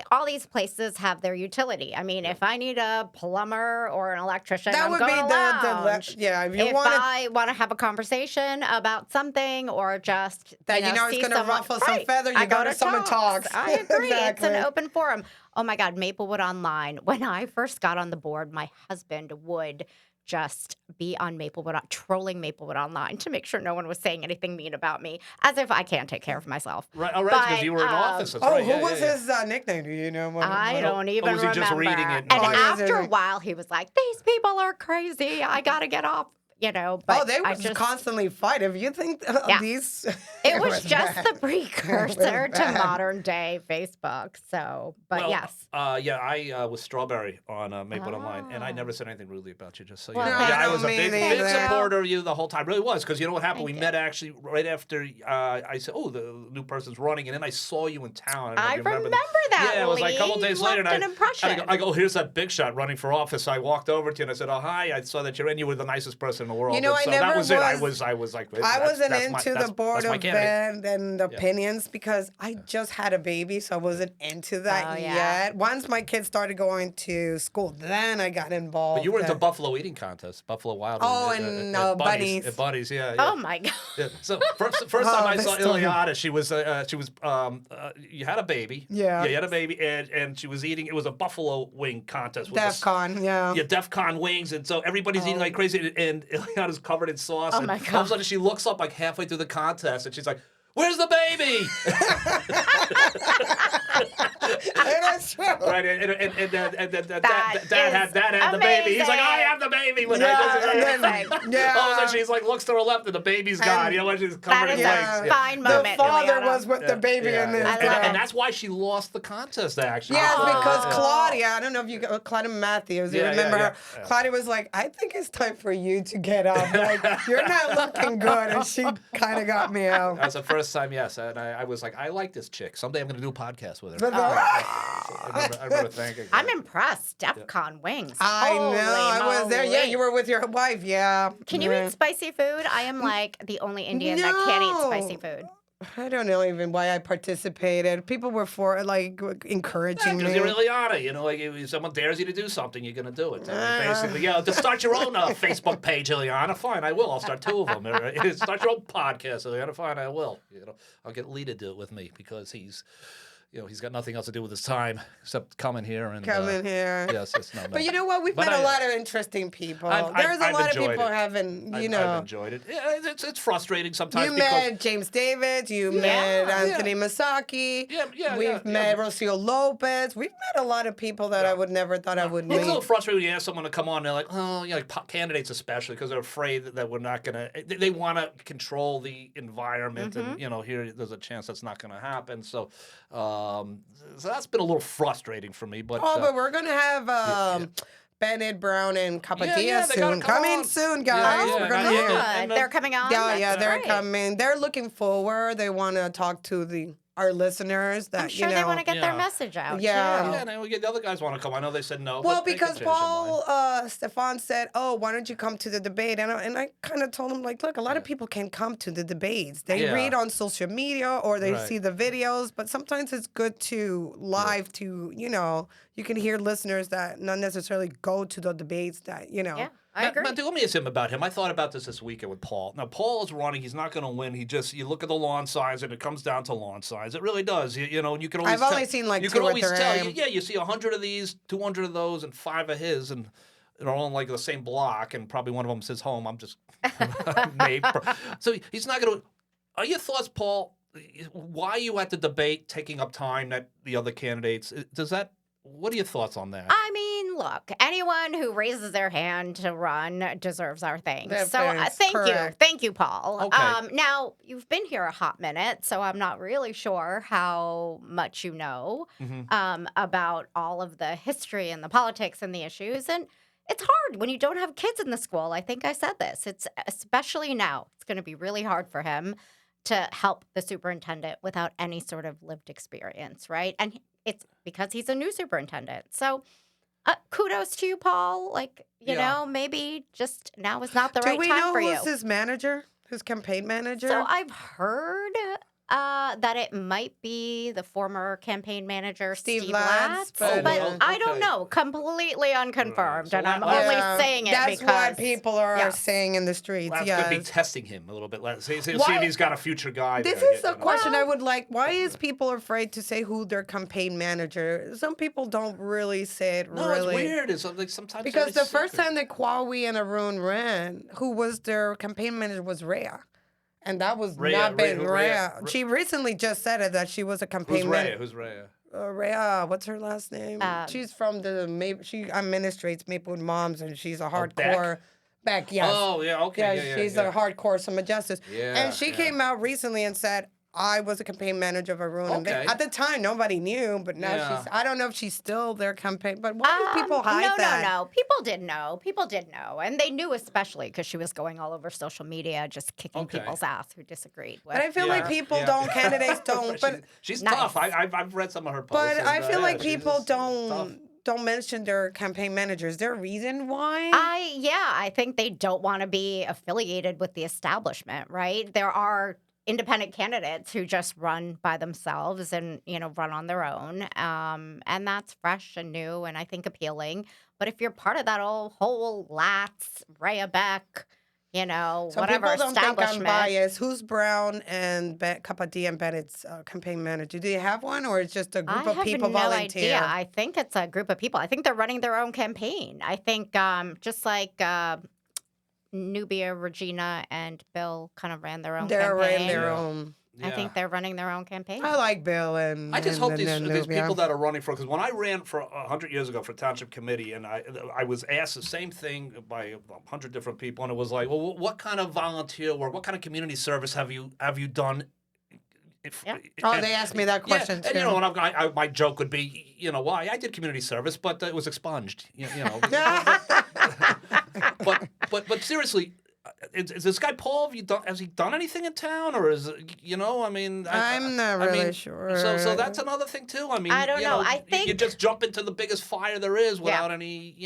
all these places have their utility. I mean, if I need a plumber or an electrician, that I'm would going be to lounge. if I want to have a conversation about something or just that you know it's going to ruffle some feather, you go to Soma Talks. I agree. Exactly. It's an open forum. Oh my God, Maplewood Online. When I first got on the board, my husband would just be on Maplewood, trolling Maplewood Online to make sure no one was saying anything mean about me, as if I can't take care of myself. Right, because you were in office. That's right. Who was his nickname? Do you know? I don't even remember. Was he just reading it? And after a while, he was like, "These people are crazy. I gotta get off." You know, but they would just constantly fight. If you think these, it was just the precursor to modern day Facebook. So, but yes, I was Strawberry on Maplewood Online, and I never said anything rudely about you. Just so you know, I I was a big supporter of you the whole time. Really was, because you know what happened? We met actually right after I said, "Oh, the new person's running," and then I saw you in town. I remember that. Yeah, it was like a couple days later, and I go, "Here's that big shot running for office." I walked over to you and I said, "Oh, hi! I saw that you're in. You were the nicest person in the world." You know, and so that was it. I was like, I wasn't into the board of band and opinions because I just had a baby, so I wasn't into that yet. Once my kids started going to school, then I got involved. But you were into Buffalo eating contests, Buffalo Wild. And bunnies. Bunnies, yeah. Oh my God. Yeah. So first time I saw Ileana, she was you had a baby. Yeah. You had a baby, and she was eating. It was a buffalo wing contest. DEF CON, yeah. Yeah, DEF CON wings, and so everybody's eating like crazy, and Ileana's covered in sauce. Oh and my God. all of a sudden she looks up like halfway through the contest, and she's like, "Where's the baby?" Right, and dad had the baby. He's like, "I have the baby." When all of a sudden she's like, looks to her left, and the baby's gone. You know, when she's covered in That legs. is a fine moment. The father Ileana. was with the baby in this. And that's why she lost the contest, actually. Yes, because Claudia, I don't know if you Claudia Matthews, you remember her? Yeah. Claudia was like, "I think it's time for you to get up. Like, you're not looking good," and she kind of got me out. That was the first time, yes. And I was like, I like this chick. Someday I'm going to do a podcast with her. I remember thinking. I'm impressed. DEF CON wings. I know. Holy I was there. Yeah, moly. you were with your wife. Yeah. Can you eat spicy food? I am like the only Indian that can't eat spicy food. I don't know even why I participated. People were encouraging me. Because you're Ileana, you know, like if someone dares you to do something, you're going to do it. Basically, to start your own Facebook page, Ileana, fine, I will. I'll start 2 of them. Start your own podcast, Ileana, fine, I will. You know, I'll get Lee to do it with me because he's got nothing else to do with his time except coming here and here. Yes, it's not. But you know what? We've met a lot of interesting people. There's a lot of people having, I've enjoyed it. Yeah, it's frustrating sometimes. You met James David. You met Anthony Masaki. We've met Rocio Lopez. We've met a lot of people that I would never thought I would meet. It's a little frustrating when you ask someone to come on. They're like, like candidates especially, because they're afraid that we're not going to. They want to control the environment, and here there's a chance that's not going to happen. So that's been a little frustrating for me. But we're gonna have Bennett, Brown, and Capadilla soon. Coming soon, guys. We're gonna hear. They're coming on. Yeah, they're coming. They're looking forward. They want to talk to our listeners. That I'm sure they want to get their message out. Yeah, and we get the other guys want to come. I know they said no. Well, because Paul Stefan said, "Oh, why don't you come to the debate?" And I kind of told him, like, look, a lot of people can come to the debates. They read on social media or they see the videos, but sometimes it's good to live to, you can hear listeners that not necessarily go to the debates that, I agree. Let me ask him about him. I thought about this weekend with Paul. Now, Paul is running. He's not going to win. You look at the lawn size, and it comes down to lawn size. It really does. You know, you can always I've only seen like you two can or always tell. three. You see 100 of these, 200 of those, and 5 of his, and they're all in like the same block, and probably one of them's his home. I'm just maybe. So he's not going to. Are your thoughts, Paul? Why you at the debate taking up time that the other candidates? What are your thoughts on that? I mean, look, anyone who raises their hand to run deserves our thanks. So thank you, Paul. Okay. Now, you've been here a hot minute, so I'm not really sure how much you know about all of the history and the politics and the issues. And it's hard when you don't have kids in the school. I think I said this. It's especially now. It's going to be really hard for him to help the superintendent without any sort of lived experience, right? And it's because he's a new superintendent. So kudos to you, Paul. Like, you know, maybe just now is not the right time for you. Do we know who's his manager? His campaign manager? So I've heard that it might be the former campaign manager, Steve Latz. But I don't know. Completely unconfirmed. So and I'm only saying it that's because... That's what people are saying in the streets, Latz could be testing him a little bit. See if he's got a future guy. This is a question I would like. Why is people afraid to say who their campaign manager? Some people don't really say it No, really. it's weird. It's like sometimes because the first time that Kwawi and Arun ran, who was their campaign manager was Rhea. And that was not been Rhea. She recently just said it that she was a campaign manager. Who's Rhea? Rhea, what's her last name? She's from she administrates Maplewood Moms, and she's a hardcore. Beck, yes. Oh, yeah, okay. Yeah, she's a hardcore Soma Justice. Yeah, and she came out recently and said, I was a campaign manager of Arun. Okay. At the time, nobody knew, but now I don't know if she's still their campaign. But why do people hide that? No. People did know. People did know. And they knew especially because she was going all over social media just kicking people's ass who disagreed with. But I feel like people candidates don't. But she's tough. I've read some of her posts. But I feel like people don't mention their campaign manager. Is there a reason why? I think they don't want to be affiliated with the establishment, right? There are independent candidates who just run by themselves and, run on their own. And that's fresh and new and I think appealing. But if you're part of that whole Latz, Rhea Beck, whatever people don't establishment. think I'm biased. Who's Brown and Kapati and Bennett's campaign manager? Do you have one, or it's just a group of people volunteer? Idea. I think it's a group of people. I think they're running their own campaign. I think just like Nubia, Regina, and Bill kind of ran their own campaign. They're running their own. I think they're running their own campaign. I like Bill and I just hope these Nubia. people that are running for, because when I ran for 100 years ago for township committee, and I was asked the same thing by 100 different people, and it was like, well, what kind of volunteer work, what kind of community service have you done? They asked me that question too. And my joke would be, why I did community service, but it was expunged. But seriously, is this guy Paul? Has he done anything in town, or is I'm not really sure. So that's another thing too. I don't know. I think you just jump into the biggest fire there is without any,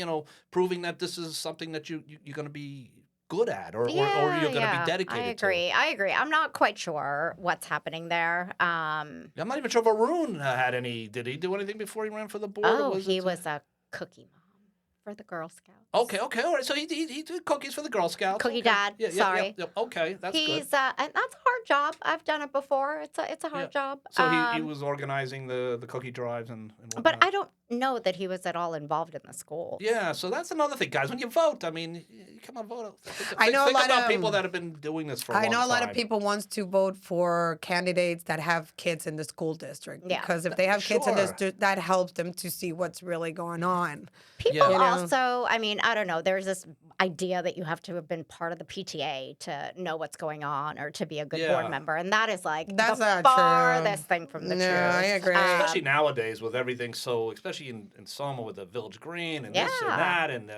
proving that this is something that you're going to be good at, or you're going to be dedicated to. I agree. I'm not quite sure what's happening there. I'm not even sure if Arun had any. Did he do anything before he ran for the board? He was a cookie mom for the Girl Scouts. Okay, all right. So he did cookies for the Girl Scouts. Cookie dad. Sorry. Yeah. Okay, that's good. And that's a hard job. I've done it before. It's a hard job. So he was organizing the cookie drives and whatnot. But I don't know that he was at all involved in the school. Yeah, so that's another thing, guys. When you vote, you come on, vote. I know think a lot about of people that have been doing this for a long time. I know a lot of people wants to vote for candidates that have kids in the school district. Yeah. Because if they have kids in this, that helps them to see what's really going on. People also, I don't know, there's this idea that you have to have been part of the PTA to know what's going on or to be a good board member. And that is that's the not farthest thing from the truth. I agree. Especially nowadays with everything, so especially in Soma with the Village Green and this and that. And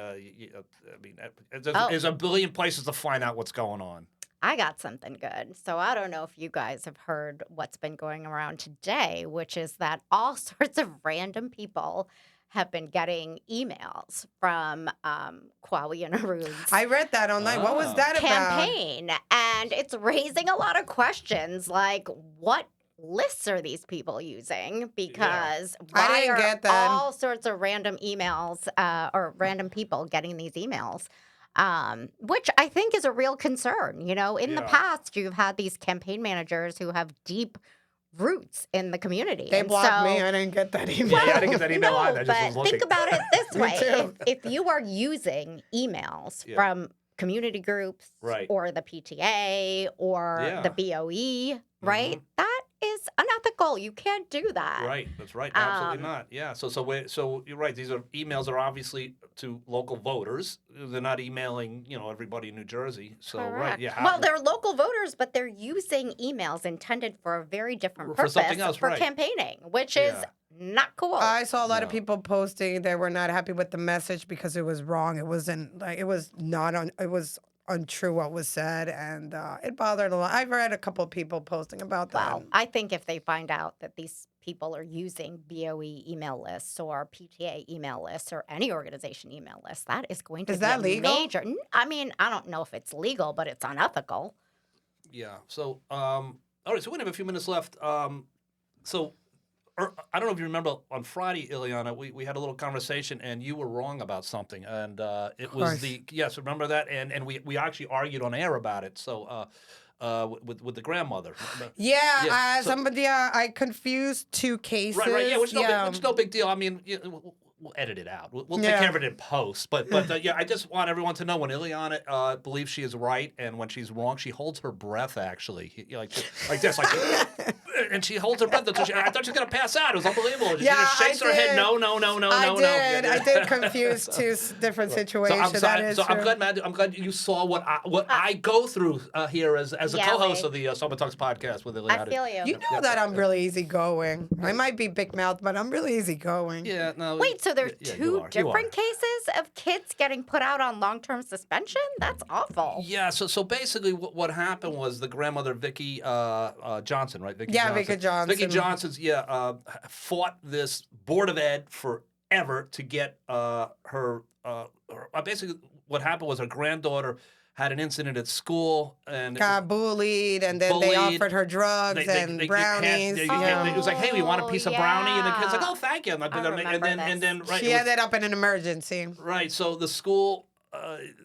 there's a billion places to find out what's going on. I got something good. So I don't know if you guys have heard what's been going around today, which is that all sorts of random people have been getting emails from Kwawi and Arun's I read that online. What was that campaign, and it's raising a lot of questions like what lists are these people using? Because why are all sorts of random emails or random people getting these emails? which I think is a real concern. You know, in the past, you've had these campaign managers who have deep roots in the community. They and blocked me. so, I didn't get that email. Yeah, I didn't get that email either. I just was but looking. think about it this way: too. if you are using emails from community groups Right. or the PTA or the BOE, right? That is unethical. You can't do that. Right, that's right. Absolutely not. Yeah. So you're right. These emails are obviously to local voters. They're not emailing, everybody in New Jersey. So Correct. right, yeah. Well, they're local voters, but they're using emails intended for a very different For purpose something else, right. campaigning, which is not cool. I saw a lot of people posting they were not happy with the message because it was wrong. It wasn't like it was not on. It was untrue what was said, and it bothered a lot. I've read a couple of people posting about that. Well, I think if they find out that these people are using BOE email lists or PTA email lists or any organization email lists, that is going to be a legal? major. I mean, I don't know if it's legal, but it's unethical. Yeah. So all right. So we have a few minutes left. I don't know if you remember on Friday, Ileana, we had a little conversation and you were wrong about something, and it was remember that, and we actually argued on air about it. So with the grandmother. I confused two cases. Right. Yeah, which is no big deal. I mean, we'll edit it out. We'll take care of it in post. But I just want everyone to know when Ileana believes she is right and when she's wrong, she holds her breath. Actually, like this, and she holds her breath. I thought she was gonna pass out. It was unbelievable. She just shakes her head. No. I did confuse two different situations. I'm glad, Madhu. I'm glad you saw what I go through here as a co-host of the Soma Talks podcast with Ileana. I feel you. You know that I'm really easygoing. I might be big mouth, but I'm really easygoing. Yeah. No. Wait. So there's two different cases of kids getting put out on long-term suspension? That's awful. Yeah. So basically, what happened was the grandmother, Vicky Johnson, right? Vicky Johnson. Vicky Johnson's fought this board of ed forever to get her. Basically, what happened was her granddaughter had an incident at school and got bullied, and then they offered her drugs and brownies. It was like, hey, we want a piece of brownie, and the kid's like, oh, thank you. And then right, she ended up in an emergency. Right. So the school,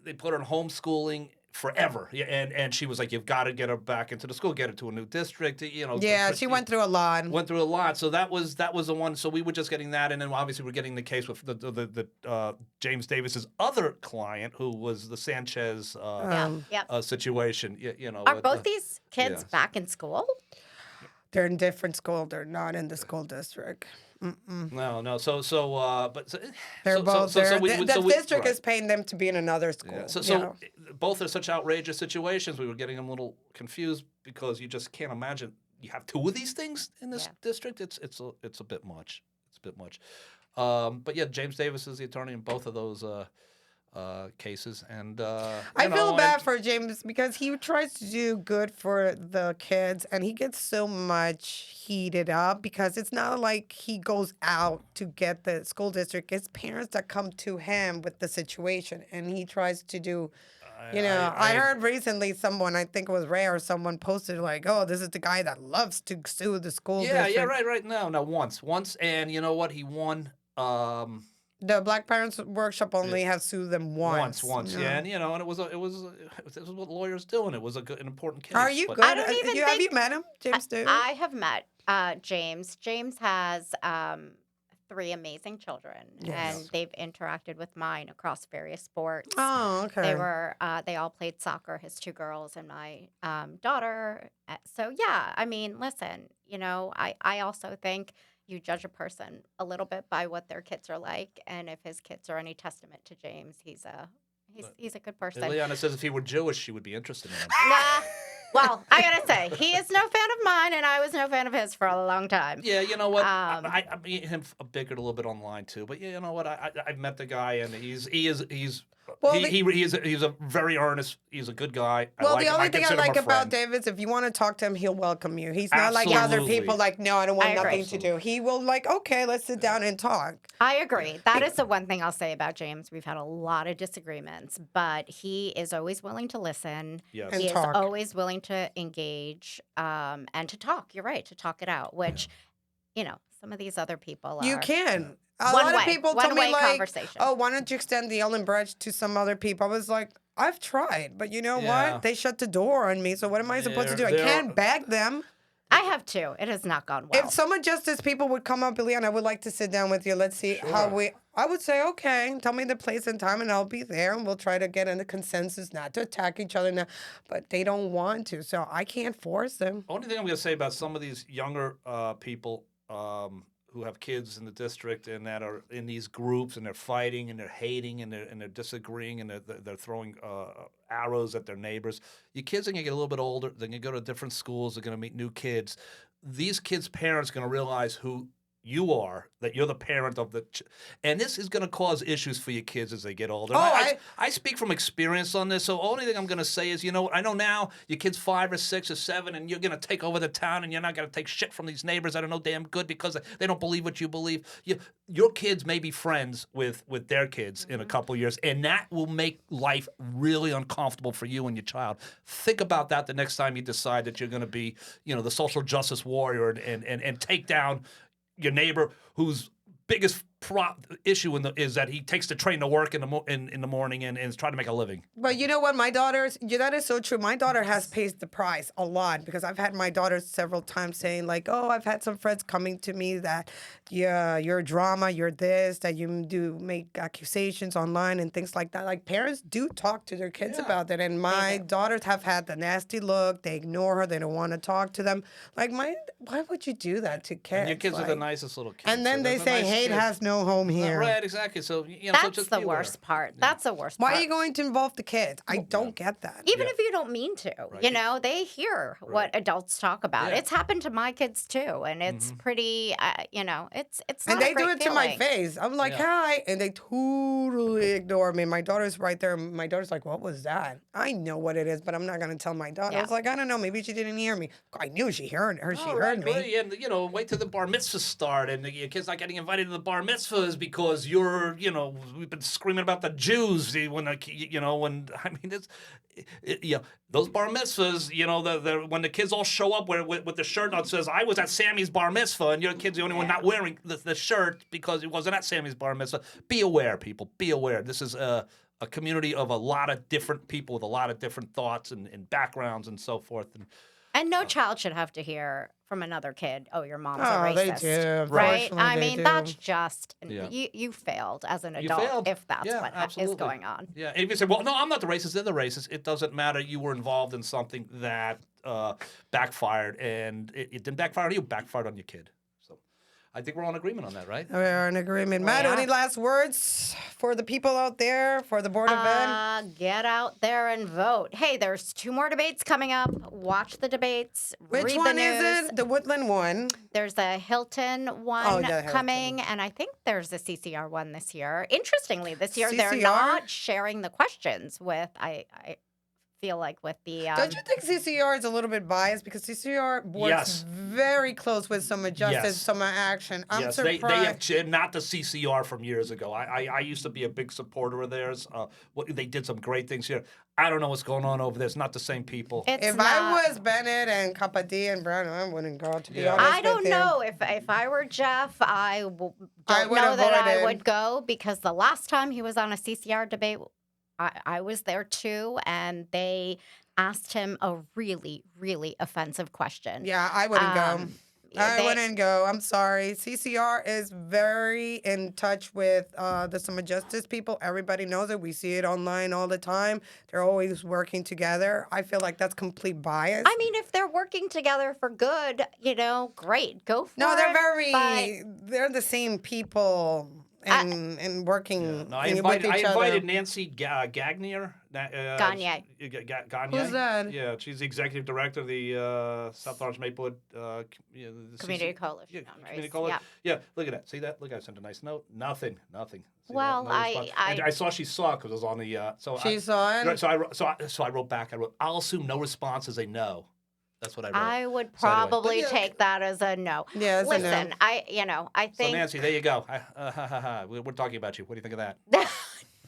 they put her in homeschooling forever, and she was like, you've got to get her back into the school, get her to a new district, Yeah, she went through a lot. So that was the one. So we were just getting that, and then obviously we're getting the case with the James Davis's other client, who was the Sanchez situation. Are both these kids back in school? They're in different school. They're not in the school district. No. They're both there. The district is paying them to be in another school. Yeah. So both are such outrageous situations. We were getting them a little confused because you just can't imagine you have two of these things in this district. It's a bit much. But yeah, James Davis is the attorney in both of those cases, and I feel bad for James because he tries to do good for the kids, and he gets so much heated up because it's not like he goes out to get the school district. It's parents that come to him with the situation, and he tries to do. I heard recently someone, I think it was Ray or someone, posted like, "Oh, this is the guy that loves to sue the school district." Yeah, right. No, once, and you know what? He won. The Black Parents Workshop only has sued them once. Yeah, and and it was what lawyers do, and it was an important case. Are you good? I don't even have you met him, James? I have met James. James has 3 amazing children, and they've interacted with mine across various sports. Oh, okay. They all played soccer. His 2 girls and my daughter. So yeah, I mean, listen, I also think you judge a person a little bit by what their kids are like, and if his kids are any testament to James, he's a good person. Ileana says if he were Jewish, she would be interested in him. Nah. Well, I gotta say, he is no fan of mine, and I was no fan of his for a long time. Yeah, you know what? I meet him bickered a little bit online too, but you know what? I've met the guy, and he's a very earnest. He's a good guy. The only thing I like about David, if you want to talk to him, he'll welcome you. He's not like other people. Like, no, I don't want nothing to do. He will okay, let's sit down and talk. I agree. That is the one thing I'll say about James. We've had a lot of disagreements, but he is always willing to listen. Yes. He is always willing to engage and to talk. You're right, to talk it out, which, some of these other people You are. can. A One lot of way. people told me One-way like, conversation. "Oh, why don't you extend the Ellen Branch to some other people?" I was like, "I've tried, but you know Yeah. what? They shut the door on me. So what am I supposed to do? I They're- can't beg them." I have too. It has not gone well. If some of Justice people would come up, Ileana, I would like to sit down with you. Let's see how Sure. I would say, okay, tell me the place and time, and I'll be there, and we'll try to get in a consensus, not to attack each other now. But they don't want to, so I can't force them. Only thing I'm going to say about some of these younger people who have kids in the district and that are in these groups and they're fighting and they're hating and they're disagreeing and they're throwing arrows at their neighbors. Your kids are going to get a little bit older. They're going to go to different schools. They're going to meet new kids. These kids' parents are going to realize who you are, that you're the parent of and this is going to cause issues for your kids as they get older. Oh, I speak from experience on this, so only thing I'm going to say is, I know now your kid's 5 or 6 or 7, and you're going to take over the town, and you're not going to take shit from these neighbors that are no damn good because they don't believe what you believe. Your kids may be friends with their kids in a couple years, and that will make life really uncomfortable for you and your child. Think about that the next time you decide that you're going to be, the social justice warrior and take down your neighbor whose biggest issue is that he takes the train to work in the morning and is trying to make a living. But you know what? That is so true. My daughter has paid the price a lot because I've had my daughter several times saying like, "Oh, I've had some friends coming to me that, yeah, you're drama, you're this, that you do make accusations online and things like that." Like parents do talk to their kids about that, and my daughters have had the nasty look. They ignore her. They don't want to talk to them. Like why would you do that to kids? And your kids are the nicest little kids. And then they say hate has no home here. Right, exactly. So That's just the beware. worst part. That's the worst part. Why are you going to involve the kids? I don't get that. Even if you don't mean to, they hear what adults talk about. Yeah. It's happened to my kids too, and it's pretty, it's not And they a great do it to my feeling. face. I'm like, hi. And they totally ignore me. My daughter's right there. My daughter's like, what was that? I know what it is, but I'm not going to tell my daughter. I was like, I don't know. Maybe she didn't hear me. I knew she heard her. She heard me. Great. And, wait till the bar mitzvahs start and your kid's not getting invited to the bar mitzvahs because you're, we've been screaming about the Jews those bar mitzvahs, when the kids all show up with the shirt that says, I was at Sammy's bar mitzvah, and your kid's the only one not wearing the shirt because it wasn't at Sammy's bar mitzvah. Be aware, people. Be aware. This is a community of a lot of different people with a lot of different thoughts and backgrounds and so forth. And no child should have to hear from another kid, "Oh, your mom's a Oh, they racist." do. Right? Unfortunately, I they mean, do. that's just Yeah. you failed as an You adult failed. if that's Yeah, what is absolutely. going on. Yeah, and if you say, well, no, I'm not the racist, they're the racist, it doesn't matter. You were involved in something that backfired, and it didn't backfire on you, it backfired on your kid. So I think we're all in agreement on that, right? We're in agreement. Madhu, any last words for the people out there, for the Board of Ed? Get out there and vote. Hey, there's 2 more debates coming up. Watch the debates. Which read one the news. is it? The Woodland one. There's a Hilton one yeah, Hilton. coming, and I think there's a CCR one this year. Interestingly, this year they're CCR? not sharing the questions with, I feel like, with the... Don't you think CCR is a little bit biased? Because CCR works Yes. very close with Soma Justice, Yes. Soma Action. I'm Yes, surprised. they have not the CCR from years ago. I used to be a big supporter of theirs. They did some great things here. I don't know what's going on over there. It's not the same people. It's If not, I was Bennett and Kapadi and Brown, I wouldn't go, to be Yeah. honest I don't with you. know. If I were Jeff, I don't would know that I avoid it. would go, because the last time he was on a CCR debate, I was there too, and they asked him a really, really offensive question. Yeah, I wouldn't go. I they- wouldn't go. I'm sorry. CCR is very in touch with the Soma Justice people. Everybody knows it. We see it online all the time. They're always working together. I feel like that's complete bias. I mean, if they're working together for good, great, go for it. no, they're but- they're the same people and working No, I with invited each other. Nancy Gagnier. Gagne. Gagne. Who's that? Yeah, she's the executive director of the South Orange Maplewood the Community Coalition Yeah, on Community Race, Coalition. Yeah, look at that. See that? Look, I sent a nice note. Nothing. See Well, that? No response. And I saw she saw it because it was on the. She saw it? So I wrote back. I'll assume no response is a no. That's what I wrote. I would So anyway. probably But yeah, take that as a no. Yeah, it's a no. Listen, I So think Nancy, there you go. We're talking about you. What do you think of that?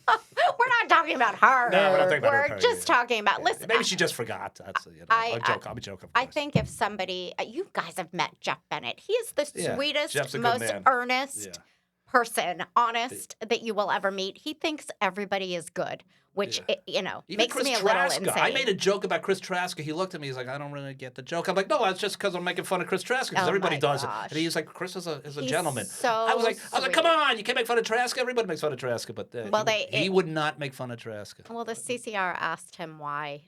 we're not talking talking about her. No, we're not talking about her. We're just talking about. Listen, maybe she just forgot. That's a joke. I'll be joking. I think if somebody, you guys have met Jeff Bennett. He is the sweetest, Jeff's a good most man. earnest person, honest that you will ever meet. He thinks everybody is good, which Even makes Chris me a little Traska. insane. I made a joke about Chris Traska. He looked at me. He's like, I don't really get the joke. I'm like, no, it's just because I'm making fun of Chris Traska because everybody does it. And he's like, Chris is a gentleman. So I was like, come on, you can't make fun of Traska. Everybody makes fun of Traska, but he would not make fun of Traska. Well, the CCR asked him why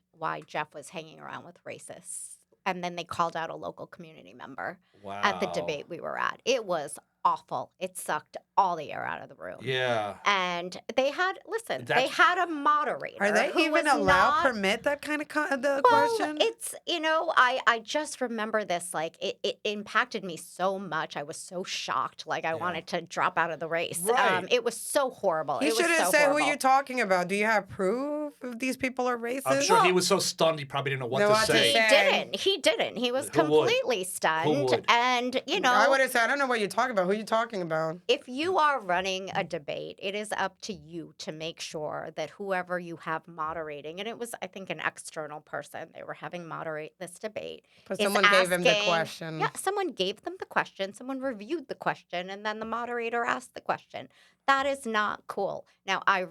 Jeff was hanging around with racists, and then they called out a local community member at the debate we were at. It was awful. It sucked all the air out of the room. Yeah. And they had a moderator. Are they even allowed permit that kind of question? It's I just remember this, like it impacted me so much. I was so shocked, like I wanted to drop out of the race. Right. It was so horrible. You should have said who you're talking about. Do you have proof if these people are racist? I'm sure he was so stunned he probably didn't know what to say. He didn't. He was completely stunned. And I would have said, I don't know what you're talking about. Who are you talking about? If you are running a debate, it is up to you to make sure that whoever you have moderating, and it was, I think, an external person they were having moderate this debate. But someone gave him the question. Yeah, someone gave them the question, someone reviewed the question, and then the moderator asked the question. That is not cool. Now, I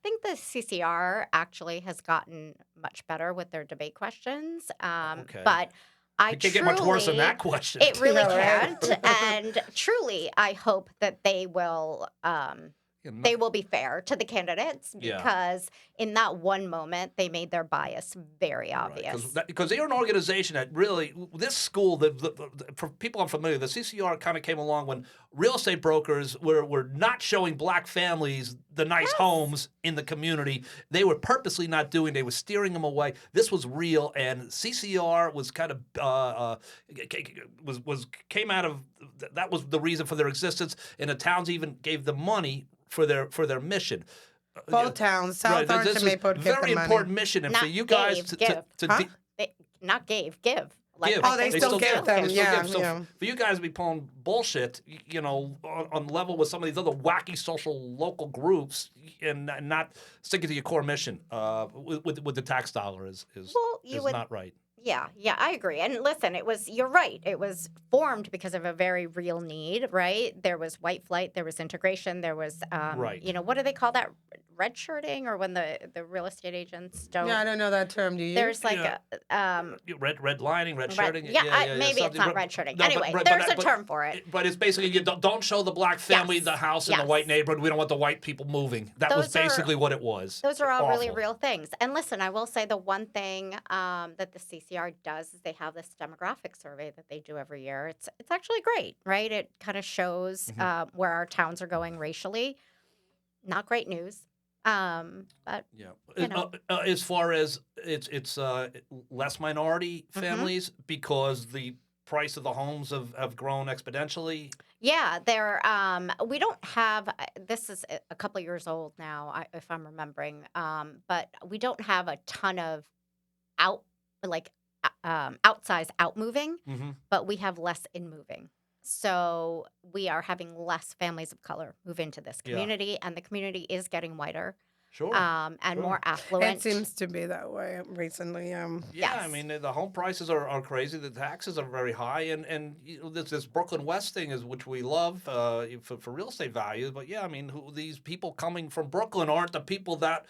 think the CCR actually has gotten much better with their debate questions. But it can't get much worse than that question. It really can't. And truly, I hope that they will be fair to the candidates because in that one moment, they made their bias very obvious. Because they're an organization that really, this school, for people unfamiliar, the CCR kind of came along when real estate brokers were not showing black families the nice homes in the community. They were purposely not doing. They were steering them away. This was real, and CCR was kind of came out of that was the reason for their existence. And the towns even gave them money for their mission. Both towns, South Orange and Maple, very important mission, and not for you guys give. Give. Oh, they still give them. Yeah. For you guys to be pulling bullshit, on level with some of these other wacky social local groups, and not sticking to your core mission with the tax dollar is not right. Yeah, I agree. And listen, you're right. It was formed because of a very real need, right? There was white flight, there was integration, there was, what do they call that? Red shirting, or when the real estate agents don't. Yeah, I don't know that term. Do you? There's like red lining, red shirting. Maybe it's not red shirting. Anyway, there's a term for it. But it's basically you don't show the black family the house in the white neighborhood. We don't want the white people moving. That was basically what it was. Those are all really real things. And listen, I will say the one thing that the CCR does is they have this demographic survey that they do every year. It's actually great, right? It kind of shows where our towns are going racially. Not great news. But as far as it's less minority families because the price of the homes have grown exponentially. Yeah, we don't have. This is a couple of years old now, if I'm remembering. But we don't have a ton of outsized out moving, but we have less in moving. So we are having less families of color move into this community, and the community is getting whiter. Sure. And more affluent. It seems to be that way recently. I mean, the home prices are crazy. The taxes are very high, and this Brooklyn West thing is which we love for real estate value. But I mean, these people coming from Brooklyn aren't the people that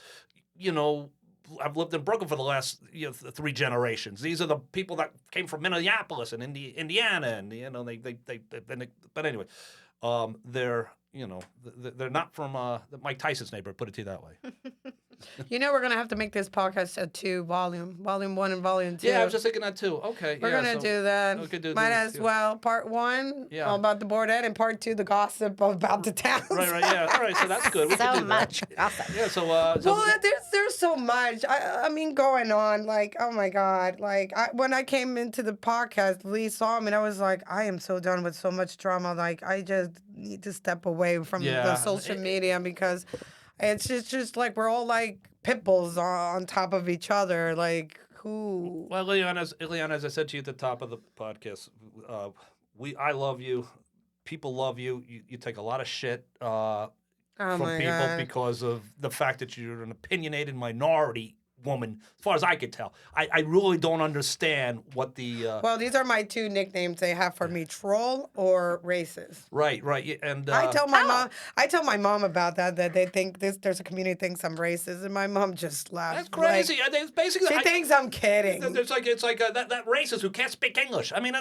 I've lived in Brooklyn for the last 3 generations. These are the people that came from Minneapolis and Indiana, and but anyway, they're not from Mike Tyson's neighborhood. Put it to you that way. We're gonna have to make this podcast a 2 volume 1 and volume 2. Yeah, I was just thinking that too. Okay, we're gonna do that. We could do Might as well. Part 1, all about the Boardette, and Part 2, the gossip about the towns. Right. Yeah. All right. So that's good. We so can do much that. gossip. Yeah. So. Well, there's so much. I mean, going on. Like, oh my God. Like, when I came into the podcast, Lee saw me, and I was like, I am so done with so much drama. Like, I just need to step away from the social media because. It's just like we're all like pit bulls on top of each other. Like, who? Well, Ileana, as I said to you at the top of the podcast, I love you. People love you. You take a lot of shit. from my people God. because of the fact that you're an opinionated minority woman, as far as I could tell. I really don't understand what the... Well, these are my two nicknames they have for me: troll or racist. Right, yeah, and... I tell my mom about that they think there's a community thinks I'm racist, and my mom just laughs. That's crazy. Like, It's basically, she thinks I'm kidding. It's like that racist who can't speak English. I mean,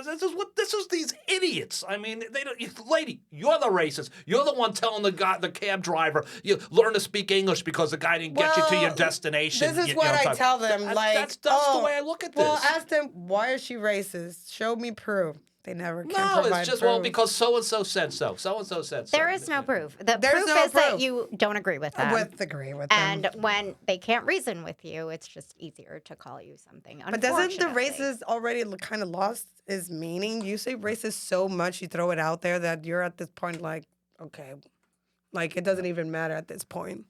this is these idiots. I mean, they don't. Lady, you're the racist. You're the one telling the cab driver you learn to speak English because the guy didn't get you to your destination. This is what I tell them. That's the way I look at this. Well, ask them, why is she racist? Show me proof. They never can No, provide it's just proof. well because so and so said so. So and so said so. There is no proof. The There's proof no is that proof. you don't agree with them. Agree with them. And when they can't reason with you, it's just easier to call you something. But doesn't the unfortunately. racist already kind of lost its meaning? You say racist so much, you throw it out there that you're at this point like, okay, like it doesn't even matter at this point.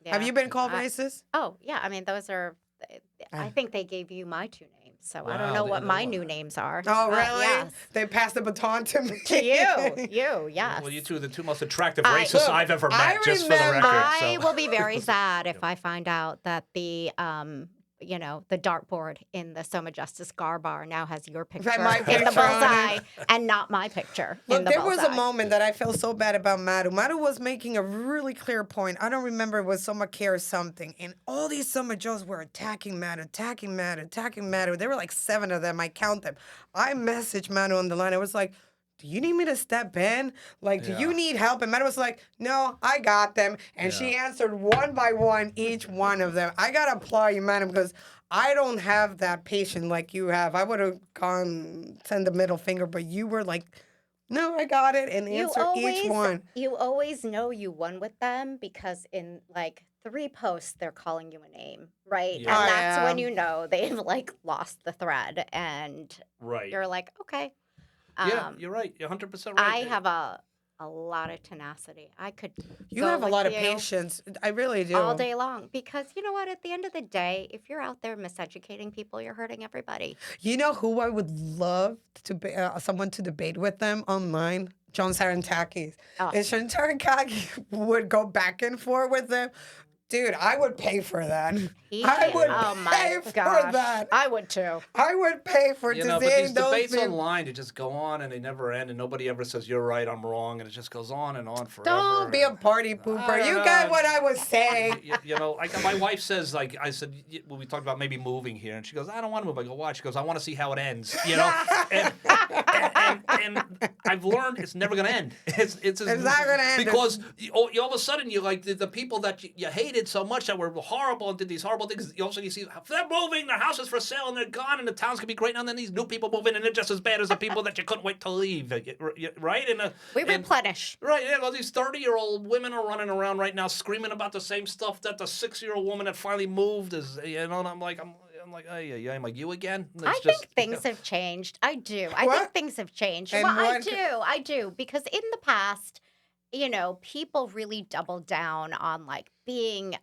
Have Yeah. you been called racist? Oh, yeah. I mean, those are, I think they gave you my two names. So I don't Wow, know they- what they- my new names are. Oh, But really? yes. They passed the baton to me. To you, yes. Well, you two are the two most attractive I- racists Look, I've ever met. I Just for the remember- record. I So. will be very sad if I find out that the the dartboard in the Soma Justice Gar Bar now has your picture my in the picture on bullseye it. and not my picture in Look, the there was a bullseye. moment that I felt so bad about Madhu. Madhu was making a really clear point. I don't remember it was Soma Care or something. And all these Soma Joes were attacking Madhu. There were like 7 of them. I count them. I messaged Madhu on the line. I was like, do you need me to step in? Like, do you need help? And Madhu was like, no, I got them. And she answered one by one, each one of them. I got to applaud you, Madhu, because I don't have that patience like you have. I would have gone send the middle finger, but you were like, no, I got it, and answer each one. You always know you won with them because in like 3 posts they're calling you a name, right? Yeah. And Oh, that's yeah. when you know they've like lost the thread, and Right. you're like, okay. Yeah, you're right. You're 100% right. I have a lot of tenacity. I could. You go have a with lot of you patience. I really do. all day long because you know what? At the end of the day, if you're out there miseducating people, you're hurting everybody. You know who I would love to be someone to debate with them online? John Sarantakis. Oh. If John Sarantakis would go back and forth with them, dude, I would pay for that. I would oh pay my for gosh, that. I would too. I would pay for You to know, but see these those debates people. online, they just go on and they never end, and nobody ever says you're right, I'm wrong, and it just goes on and on forever. Don't be a party I pooper. don't You know. got what I was saying. You know, like my wife says, like I said, when we talked about maybe moving here, and she goes, I don't want to move. I go, why? She goes, I want to see how it ends. You know, and I've learned it's never going to end. It's not gonna end. because all of a sudden you like the people that you hated so much that were horrible and did these horrible things. All of a sudden you see they're moving, their house is for sale, and they're gone, and the town's gonna be great now. And then these new people move in, and they're just as bad as the people that you couldn't wait to leave. Right? We replenish. Right, yeah, well, these 30-year-old women are running around right now screaming about the same stuff that the 6-year-old woman that finally moved is, you know, and I'm like, hey, I'm like, you again? It's I just, think things have changed. I do. I What? think things have changed. And Well, what- I do. Because in the past, you know, people really doubled down on like being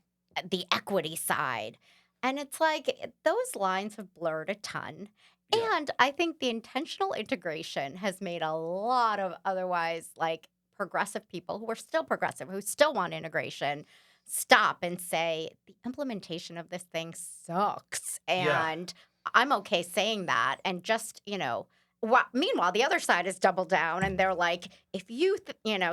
the equity side. And it's like those lines have blurred a ton. Yeah. And I think the intentional integration has made a lot of otherwise like progressive people who are still progressive, who still want integration, stop and say the implementation of this thing sucks. Yeah. And I'm okay saying that. And just, you know, meanwhile, the other side has doubled down and they're like, if you,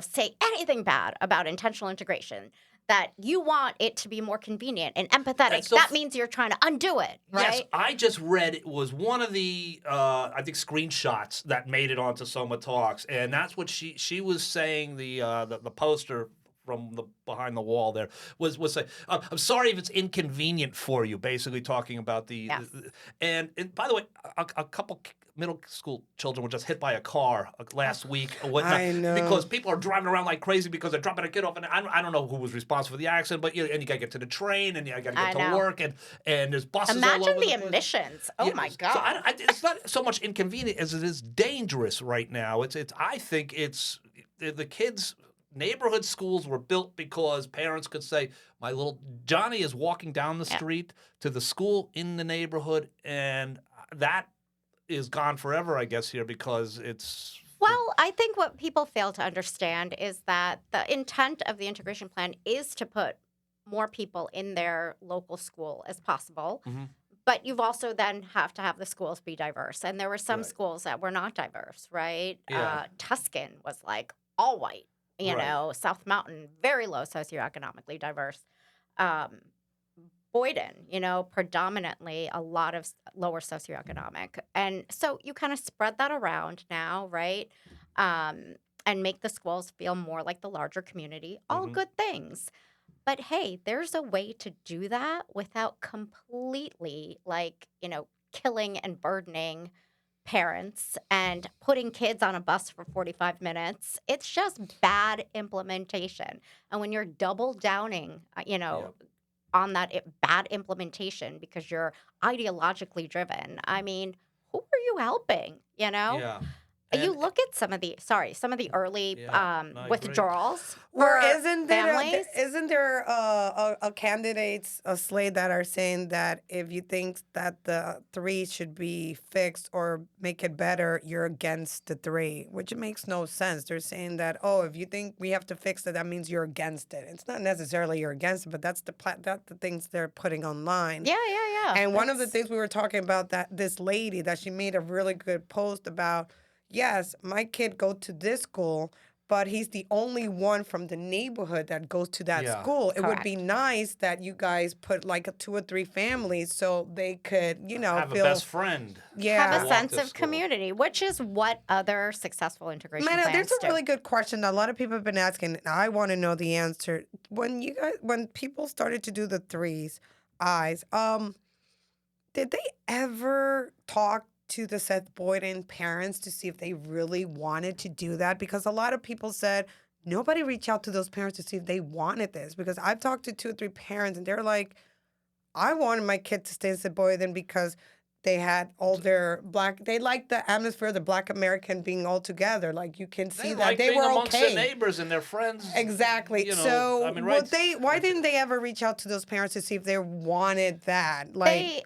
say anything bad about intentional integration, that you want it to be more convenient and empathetic, And so that means you're trying to undo it, right? Yes, I just read it was one of the I think screenshots that made it onto Soma Talks, and that's what she was saying. The poster from the behind the wall there was saying, I'm sorry if it's inconvenient for you. Basically talking about the Yes. and by the way, a couple middle school children were just hit by a car last week or whatnot, I know. because people are driving around like crazy because they're dropping a kid off, and I don't know who was responsible for the accident, but and you got to get to the train, and you got to I get to know. work, and there's buses all Imagine over the place. emissions. Oh Yeah, my so God. it's not so much inconvenient as it is dangerous right now. I think it's the kids. Neighborhood schools were built because parents could say, my little Johnny is walking down the street to the school in the neighborhood, and that is gone forever, I guess, here, because it's Well, I think what people fail to understand is that the intent of the integration plan is to put more people in their local school as possible. But you've also then have to have the schools be diverse. And there were some schools that were not diverse, right? Yeah. Tuscan was like all white, you know, South Mountain, very low socioeconomically diverse. Boyden, you know, predominantly a lot of lower socioeconomic. And so you kind of spread that around now, right? And make the schools feel more like the larger community. All good things. But hey, there's a way to do that without completely, like, you know, killing and burdening parents and putting kids on a bus for 45 minutes. It's just bad implementation. And when you're double downing, you know, on that bad implementation because you're ideologically driven, I mean, who are you helping, you know? Yeah. You look at some of the early withdrawals Or for isn't families. there a candidates a slate that are saying that if you think that the 3 should be fixed or make it better, you're against the 3, which makes no sense. They're saying that, oh, if you think we have to fix it, that means you're against it. It's not necessarily you're against it, but that's the things they're putting online. Yeah. And one of the things we were talking about, that this lady that she made a really good post about, yes, my kid go to this school, but he's the only one from the neighborhood that goes to that school. It would be nice that you guys put like 2 or 3 families so they could, you know, have a best friend. Yeah. Have a sense of community, which is what other successful integration plans There's a do. really good question that a lot of people have been asking, and I want to know the answer. When people started to do the 3s, eyes, did they ever talk to the Seth Boyden parents to see if they really wanted to do that? Because a lot of people said nobody reached out to those parents to see if they wanted this. Because I've talked to 2 or 3 parents and they're like, I wanted my kid to stay in Seth Boyden because they had all their they liked the atmosphere of the Black American being all together. Like you can see that they were amongst okay. their neighbors and their friends. Exactly. You know, so I mean, why didn't they ever reach out to those parents to see if they wanted that? Like,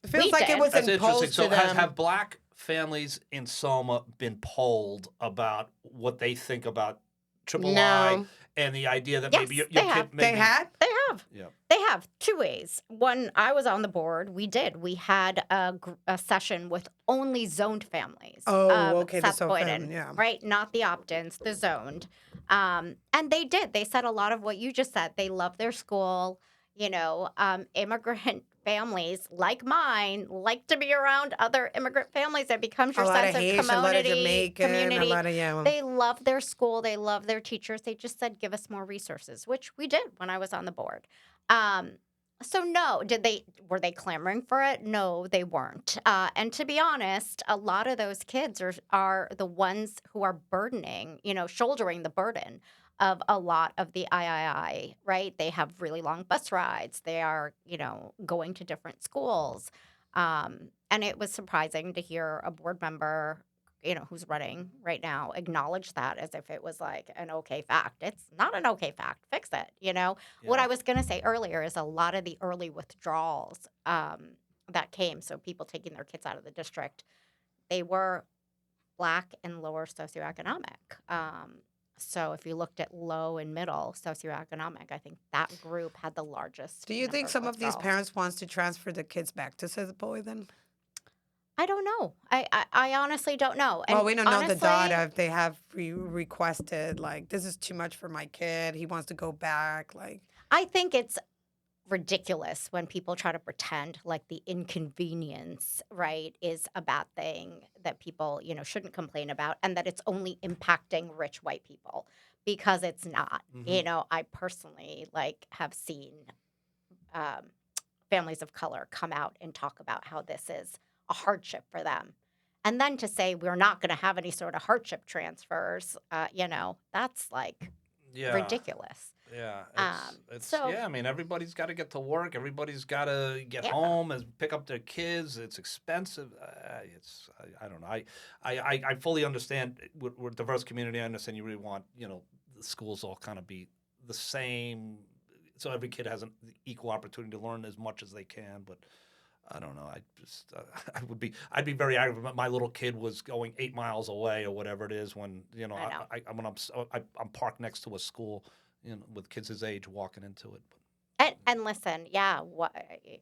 it feels like it was That's imposed interesting. to So them. have Black families in Soma been polled about what they think about triple I and the idea that maybe your kid maybe... They have? They have. Yeah. They have 2 ways. One, I was on the board. We had a session with only zoned families. Okay. Seth the Boyden, yeah. right? Not the opt-ins, the zoned. And they did. They said a lot of what you just said. They love their school. You know, immigrant families like mine like to be around other immigrant families. It becomes your sense of community. A lot of Jamaican, community. a lot of, They love their school. They love their teachers. They just said, give us more resources, which we did when I was on the board. So no, were they clamoring for it? No, they weren't. And to be honest, a lot of those kids are the ones who are shouldering the burden of a lot of the III, right? They have really long bus rides. They are, going to different schools. And it was surprising to hear a board member, who's running right now, acknowledge that as if it was like an okay fact. It's not an okay fact. Fix it, What I was going to say earlier is a lot of the early withdrawals that came, so people taking their kids out of the district, they were Black and lower socioeconomic. So if you looked at low and middle socioeconomic, I think that group had the largest. Do you think some of these parents wants to transfer the kids back to Seth Boyden? I don't know. I honestly don't know. And we don't know the data if they have requested, like, this is too much for my kid. He wants to go back. Like, I think it's ridiculous when people try to pretend like the inconvenience, right, is a bad thing that people, shouldn't complain about, and that it's only impacting rich white people, because it's not. I personally have seen families of color come out and talk about how this is a hardship for them. And then to say we're not going to have any sort of hardship transfers, that's ridiculous. Yeah. I mean, everybody's got to get to work. Everybody's got to get home and pick up their kids. It's expensive. I don't know. I fully understand. We're a diverse community. I understand you really want, the schools all kind of be the same, so every kid has an equal opportunity to learn as much as they can. But I don't know. I'd be very angry if my little kid was going 8 miles away or whatever it is when I'm parked next to a school, with kids his age walking into it. And listen,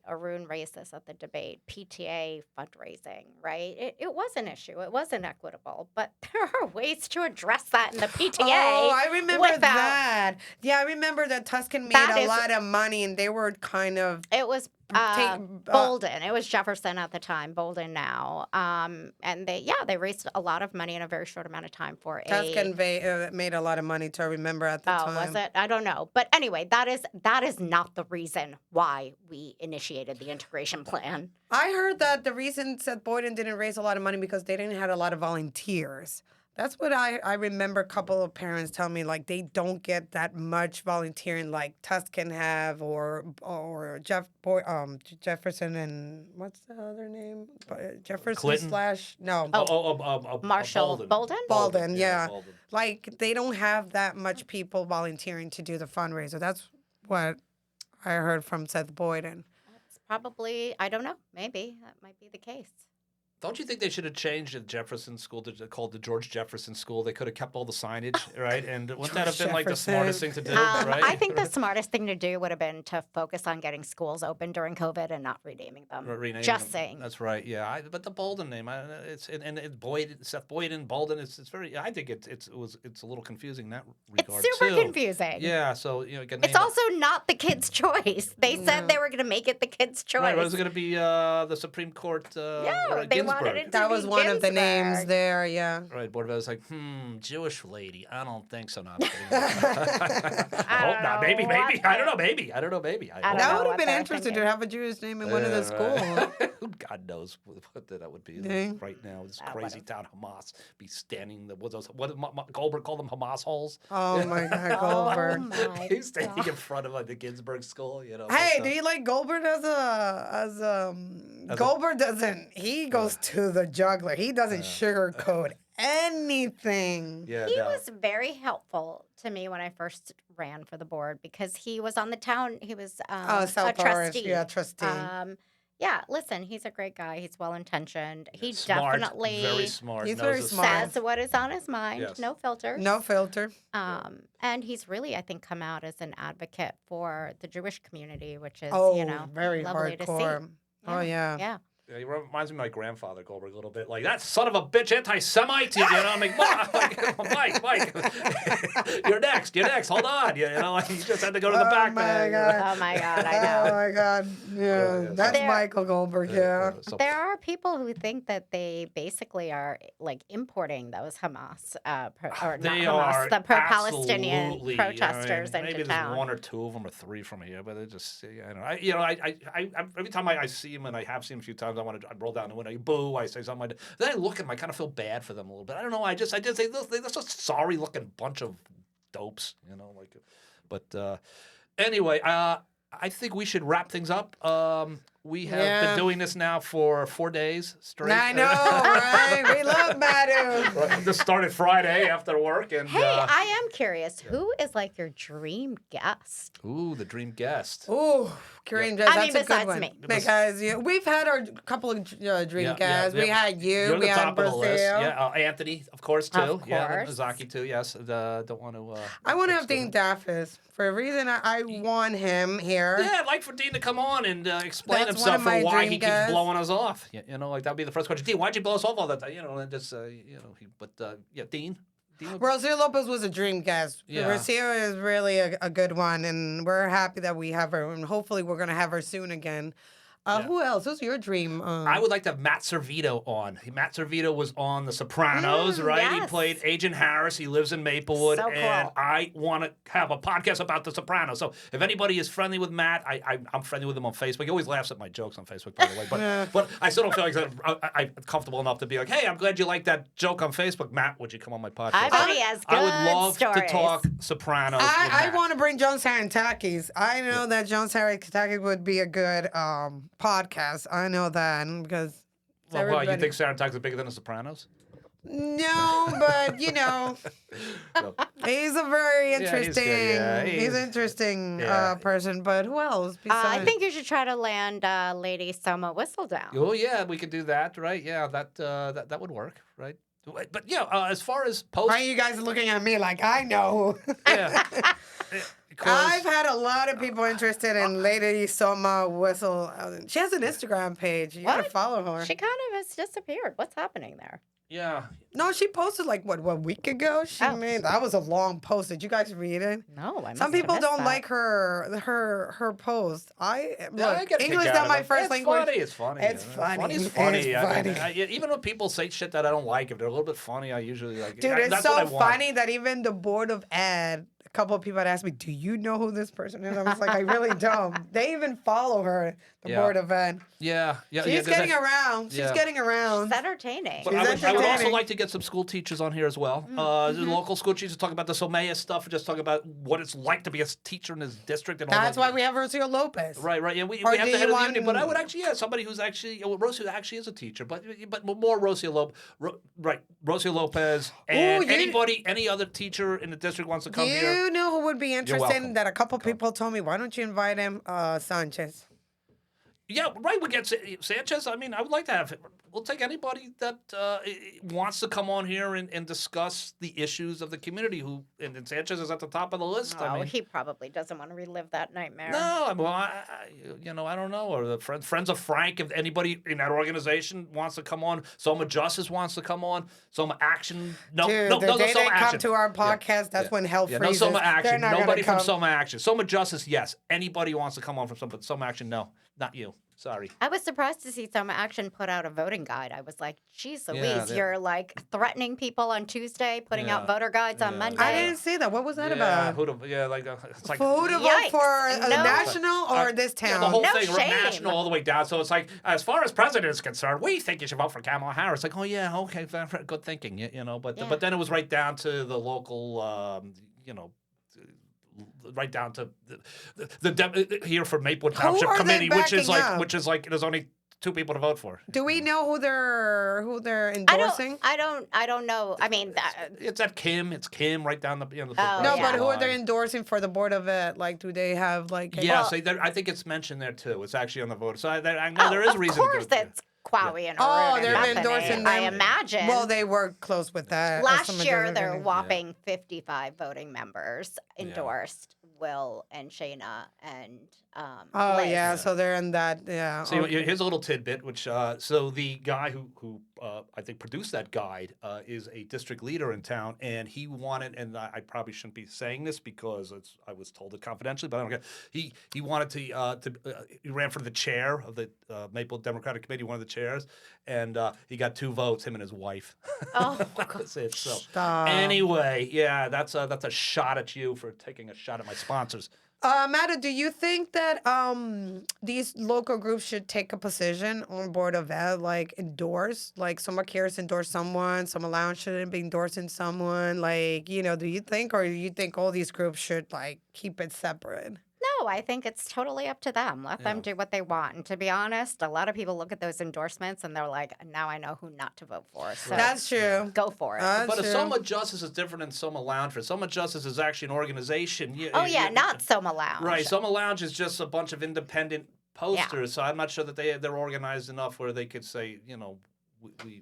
Arun raised this at the debate, PTA fundraising, right? It was an issue. It was inequitable, but there are ways to address that in the PTA. Oh, I remember that. Yeah, I remember that Tuscan made a lot of money, and they were kind of... It was Bolden. It was Jefferson at the time, Bolden now. And they raised a lot of money in a very short amount of time for Tuscan made a lot of money, to remember at the time. Oh, was it? I don't know. But anyway, that is not the reason why we initiated the integration plan. I heard that the reason Seth Boyden didn't raise a lot of money because they didn't have a lot of volunteers. That's what I remember a couple of parents tell me, like, they don't get that much volunteering like Tuscan have or Jefferson and what's the other name? Jefferson Clinton? Marshall Bolden. Bolden, yeah. Bolden. Like, they don't have that much people volunteering to do the fundraiser. That's what I heard from Seth Boyden. That's probably, I don't know, maybe that might be the case. Don't you think they should have changed the Jefferson School to called the George Jefferson School? They could have kept all the signage, right? And wouldn't that have been like the smartest thing to do, right? I think the smartest thing to do would have been to focus on getting schools open during COVID and not renaming them. Saying. That's right. Yeah, but the Bolden name, Seth Boyden, Bolden. It's very. I think it's a little confusing in that regard. It's super confusing. Yeah. So it's also not the kids' choice. They said they were going to make it the kids' choice. Right. Was it going to be the Supreme Court? They wanted it to that was one of the names there. Yeah. Right. Board of Ed was like, Jewish lady. I don't think so. Not. Maybe. I don't know. Maybe. That would have been interesting to have a Jewish name in one of the schools. God knows what that would be right now. This crazy town Hamas be standing. What Goldberg called them Hamas holes. Oh my God, Goldberg! He's standing in front of the Ginsburg School. Hey, do you like Goldberg Goldberg doesn't. He goes to the juggler. He doesn't sugarcoat anything. Yeah, he was very helpful to me when I first ran for the board because he was on the town. He was a trustee. Yeah, trustee. Listen, he's a great guy. He's well-intentioned. He smart, definitely very smart. He's very smart. Says what is on his mind. Yes. No filter. No filter. And he's really, I think, come out as an advocate for the Jewish community, which is, very lovely hardcore. to see. Oh yeah. Yeah. Yeah, he reminds me of my grandfather, Goldberg, a little bit. Like, that son of a bitch anti-Semite, I'm like, Mike, you're next, hold on. You just had to go to the back. Oh, my God, I know. Oh, my God. Yeah, that's Michael Goldberg, yeah. There are people who think that they basically are, like, importing those Hamas, the pro-Palestinian protesters into maybe town. There's one or two of them or three from here, but they just, I every time I see him, and I have seen him a few times, I roll down the window, boo, I say something. Then I look at them, I kind of feel bad for them a little bit. I don't know, I just say, they're just sorry-looking bunch of dopes, But anyway, I think we should wrap things up. We have been doing this now for 4 days straight. I know, right? We love Madhu. This started Friday after work. And, hey, I am curious. Who is like your dream guest? Ooh, the dream guest. Ooh, dream guest. I mean, that's a good besides one. me. Because we've had our couple of dream guests. We had you. You're we the had top of the list. Yeah, Anthony, of course, too. Of Yeah, course. Zaki, too. Yes. Don't want to. I want to have Dean Daffis. For a reason, I want him here. Yeah, I'd like for Dean to come on and explain That's himself one of for my why dream he guests. keeps blowing us off. Like that'd be the first question. Dean, why'd you blow us off all that time? And just Dean. Rocio Lopez was a dream guest. Yeah. Rocio is really a good one, and we're happy that we have her, and hopefully we're going to have her soon again. Who else? Who's your dream? I would like to have Matt Servito on. Matt Servito was on The Sopranos, right? Yes. He played Agent Harris. He lives in Maplewood. So cool. And I want to have a podcast about The Sopranos. So if anybody is friendly with Matt, I'm friendly with him on Facebook. He always laughs at my jokes on Facebook, by the way. But I still don't feel like I'm comfortable enough to be like, hey, I'm glad you like that joke on Facebook. Matt, would you come on my podcast? I bet he has good I would love stories. to talk Sopranos with I Matt. want to bring Jones Harantakis. I know that Jones Harantakis would be a good podcast. I know that because Well, you think Sarantakis is bigger than The Sopranos? No, but you know, he's a very interesting. He's an interesting person. But who else? I think you should try to land Lady Soma Whistledown. Oh yeah, we could do that, right? Yeah, that would work, right? But yeah, as far as post, why are you guys looking at me like I know? Yeah. I've had a lot of people interested in Lady Soma Whistle. She has an Instagram page. You gotta follow her. She kind of has disappeared. What's happening there? Yeah. No, she posted like what a week ago. She made that was a long post. Did you guys read it? No, I Some people don't like her post. English is not my first language. It's funny. It's funny. It's funny. Even when people say shit that I don't like, if they're a little bit funny, I usually like. Dude, it's so funny that even the board of ed. A couple of people had asked me, "Do you know who this person is?" I was like, "I really don't." They even follow her, the board of ed. Yeah. She's getting around. She's getting around. It's entertaining. But I would also like to get some school teachers on here as well. The local school teachers talk about the Somaya stuff, just talk about what it's like to be a teacher in this district. And all that's why we have Rocio Lopez. Right. Yeah, we have the head of the union. But I would actually, somebody who's actually, Rocio actually is a teacher, but more Rocio Lopez, and any other teacher in the district wants to come here. You know who would be interested? That a couple people told me, why don't you invite him, Sanchez? Yeah, right. We get Sanchez. I mean, I would like to have him. We'll take anybody that wants to come on here and discuss the issues of the community. And Sanchez is at the top of the list. Oh, I mean, he probably doesn't want to relive that nightmare. No, well, I don't know. Or the Friends of Frank. If anybody in that organization wants to come on, Soma Justice wants to come on. Soma Action. No, the day they Action. Come to our podcast, that's when hell freezes. No Soma Action. Nobody from come. Soma Action. Soma Justice, yes. Anybody wants to come on from Soma Action, no, not you. Sorry. I was surprised to see Soma Action put out a voting guide. I was like, geez Louise, you're like threatening people on Tuesday, putting out voter guides on Monday. I didn't see that. What was that about? It's like who to vote for national or this town? Yeah, the whole thing, shame. national all the way down. So it's like, as far as president is concerned, we think you should vote for Kamala Harris. Like, oh yeah, okay, good thinking, you know. But then it was right down to the local, right down to the here for Maplewood Township Committee, which is like there's only 2 people to vote for. Do we know who they're endorsing? I don't know. I mean, it's at Kim. It's Kim right down the. But who are they endorsing for the board of it? Like, do they have like? I think it's mentioned there too. It's actually on the voter. So I know there is a reason. Of course, it's Kwawi and they're endorsing them. I imagine. Well, they work close with that. Last year, their whopping 55 voting members endorsed Will and Shayna and Liz. So they're in that. Yeah. So here's a little tidbit, which so the guy who I think produced that guide is a district leader in town, and he wanted, and I probably shouldn't be saying this because I was told it confidentially, but I don't care. He wanted to he ran for the chair of the Maple Democratic Committee, one of the chairs, and he got 2 votes, him and his wife. Oh, that was it. So Stop. anyway, that's a shot at you for taking a shot at my sponsors. Madhu, do you think that these local groups should take a position on board of ed, like endorse, like Soma Cares endorse someone, Soma Lounge shouldn't be endorsing someone, like, do you think, or do you think all these groups should like keep it separate? No, I think it's totally up to them. Let them do what they want. And to be honest, a lot of people look at those endorsements and they're like, now I know who not to vote for. So that's true. Go for it. But a Soma Justice is different than Soma Lounge. For Soma Justice is actually an organization. Not Soma Lounge. Right. Soma Lounge is just a bunch of independent posters. So I'm not sure that they're organized enough where they could say,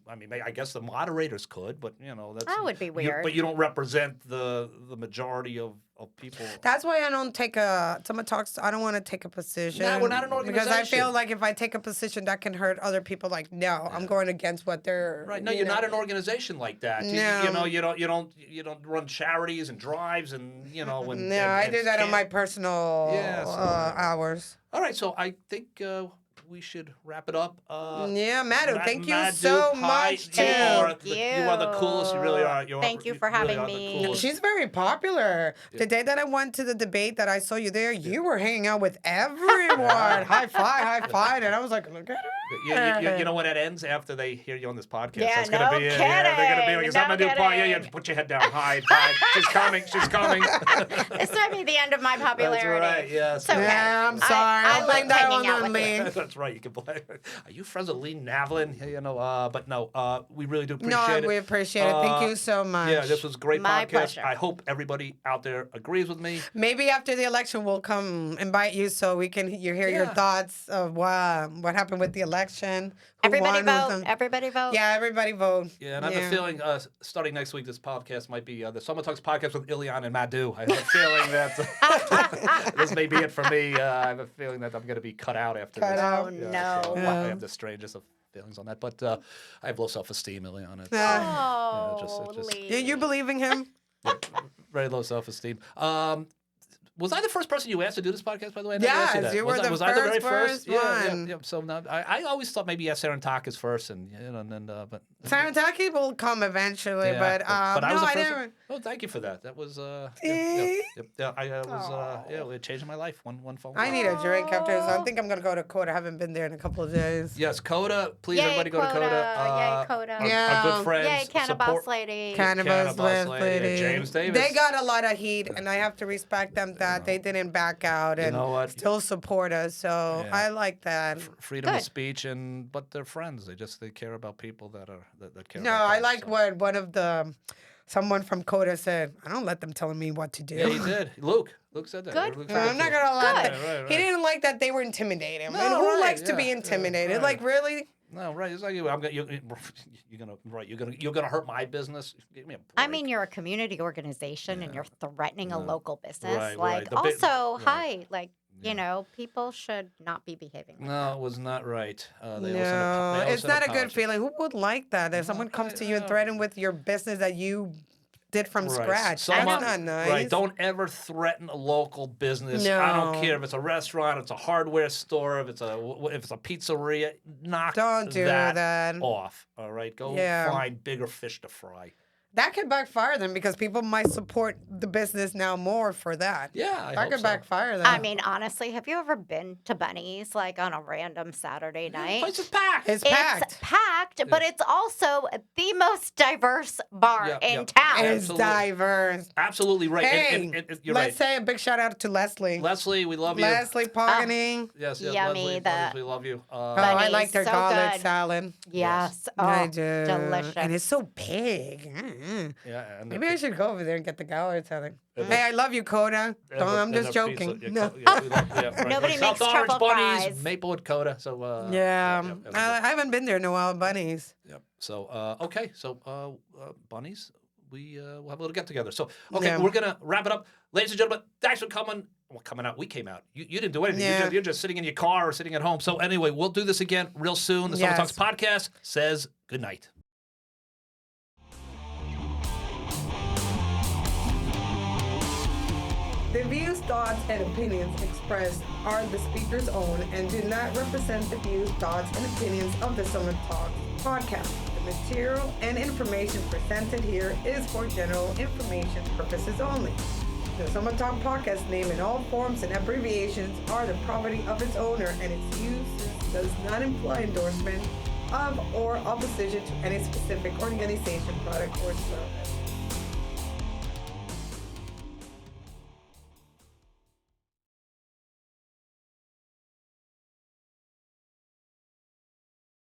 I guess the moderators could, but that would be weird. But you don't represent the majority of people. That's why I don't take someone talks. I don't want to take a position. No, we're not an organization. Because I feel like if I take a position, that can hurt other people. Like, no, I'm going against what they're. Right. No, you're not an organization like that. No. You don't run charities and drives and I do that on my personal hours. All right, so I think we should wrap it up. Madhu, thank you so much. Thank you. You are the coolest. You really are. Thank you for having me. She's very popular. The day that I went to the debate that I saw you there, you were hanging out with everyone. High five. And I was like, look at her. You know when it ends after they hear you on this podcast? Yeah, that's gonna be it. Yeah, they're gonna be like, is that Madhu Pai? Yeah, put your head down. Hide. She's coming. This might be the end of my popularity. That's right, yes. It's okay. Yeah, I'm sorry. I like that hanging out on with me. you. That's That's right. You can blame. Are you friends with Lee Navlin? You know, but no, we really do appreciate it. No, we appreciate it. Thank you so much. Yeah, this was a great My podcast. pleasure. I hope everybody out there agrees with me. Maybe after the election, we'll come invite you so we can hear your thoughts of what happened with the election. Everybody vote. Everybody vote. Yeah, everybody vote. Yeah, and I have a feeling starting next week, this podcast might be the Soma Talks podcast with Ileana and Madhu. I have a feeling that this may be it for me. I have a feeling that I'm going to be cut out after this. Oh, Yeah, no. so Yeah. I have the strangest of feelings on that. But I have low self-esteem, Ileana. Oh, just- Lee. You believing him? Very low self-esteem. Was I the first person you asked to do this podcast, by the way? I never asked Yes, that. you were the was I the very first one. Yeah. So now, I always thought maybe Sarah Takis first, and then but Sarantaki will come eventually, yeah, but I no, was the I first didn't. one. Oh, thank you for that. That was I was it changed my life. One phone call. I need a drink after this. I think I'm gonna go to Coda. I haven't been there in a couple of days. Yes, Coda. Please, Yay, everybody go to Coda. Yay, Coda. Our good friends. Yay, Cannabis Lady. Cannabis lady. James Davis. They got a lot of heat, and I have to respect them that they didn't back out and know what? still support us. So Yeah. I like that. Freedom of Good. speech, but they're friends. They care about people that care. No, about I them, like so. what one of someone from Coda said. I don't let them telling me what to do. Yeah, he did. Luke said that. Good. Luke No, said I'm that not too. gonna lie. Good. Right. He didn't like that they were intimidating him. No, and who right, likes to yeah, be yeah, intimidated? right. Like really? No, right. It's like you're gonna hurt my business. Give me a break. I mean, you're a community organization and you're threatening a local business. Right, like, right. The also, right. you know, people should not be behaving like No, it was not right. They No, also it's not a good apologized. feeling. Who would like that? If someone comes to you and threaten with your business that you did from Right. scratch, Someone- that's not nice. Right. Don't ever threaten a local business. No. I don't care if it's a restaurant, it's a hardware store, if it's a pizzeria. Knock Don't do that. off. All right. Go Yeah. find bigger fish to fry. That could backfire them because people might support the business now more for that. Yeah, I That hope could so. backfire them. I mean, honestly, have you ever been to Bunny's like on a random Saturday The night? place is packed. it's packed. It's packed, but it's also the most diverse bar Yeah, in yeah. town. It's Absolutely. diverse. Absolutely right. Hey, You're let's right. say a big shout out to Leslie. Leslie, we love you. Leslie Pogany. Yes, Yummy, Leslie, we love you. Oh, I Bunny's, like their so garlic good. salad. Yes. Oh, I do. delicious. And it's so big. Yeah, and Maybe I should go over there and get the garlic salad. And Hey, I love you, Coda. I'm just joking. No. Nobody South makes Orange truffle Bunnies, fries. Maplewood Coda. So Yeah. yep. I haven't been there in a while, Bunnies. Yep. So okay, so bunnies, we'll have a little get together. So okay, Yeah. we're gonna wrap it up, ladies and gentlemen. Thanks for coming. Well, coming out. We came out. You didn't do anything. Yeah. You're just sitting in your car or sitting at home. So anyway, we'll do this again real soon. The Summer Yes. Talks podcast says good night. The views, thoughts, and opinions expressed are the speaker's own and do not represent the views, thoughts, and opinions of the Summer Talk podcast. The material and information presented here is for general information purposes only. The Summer Talk podcast name in all forms and abbreviations are the property of its owner, and its use does not imply endorsement of or opposition to any specific organization, product, or service.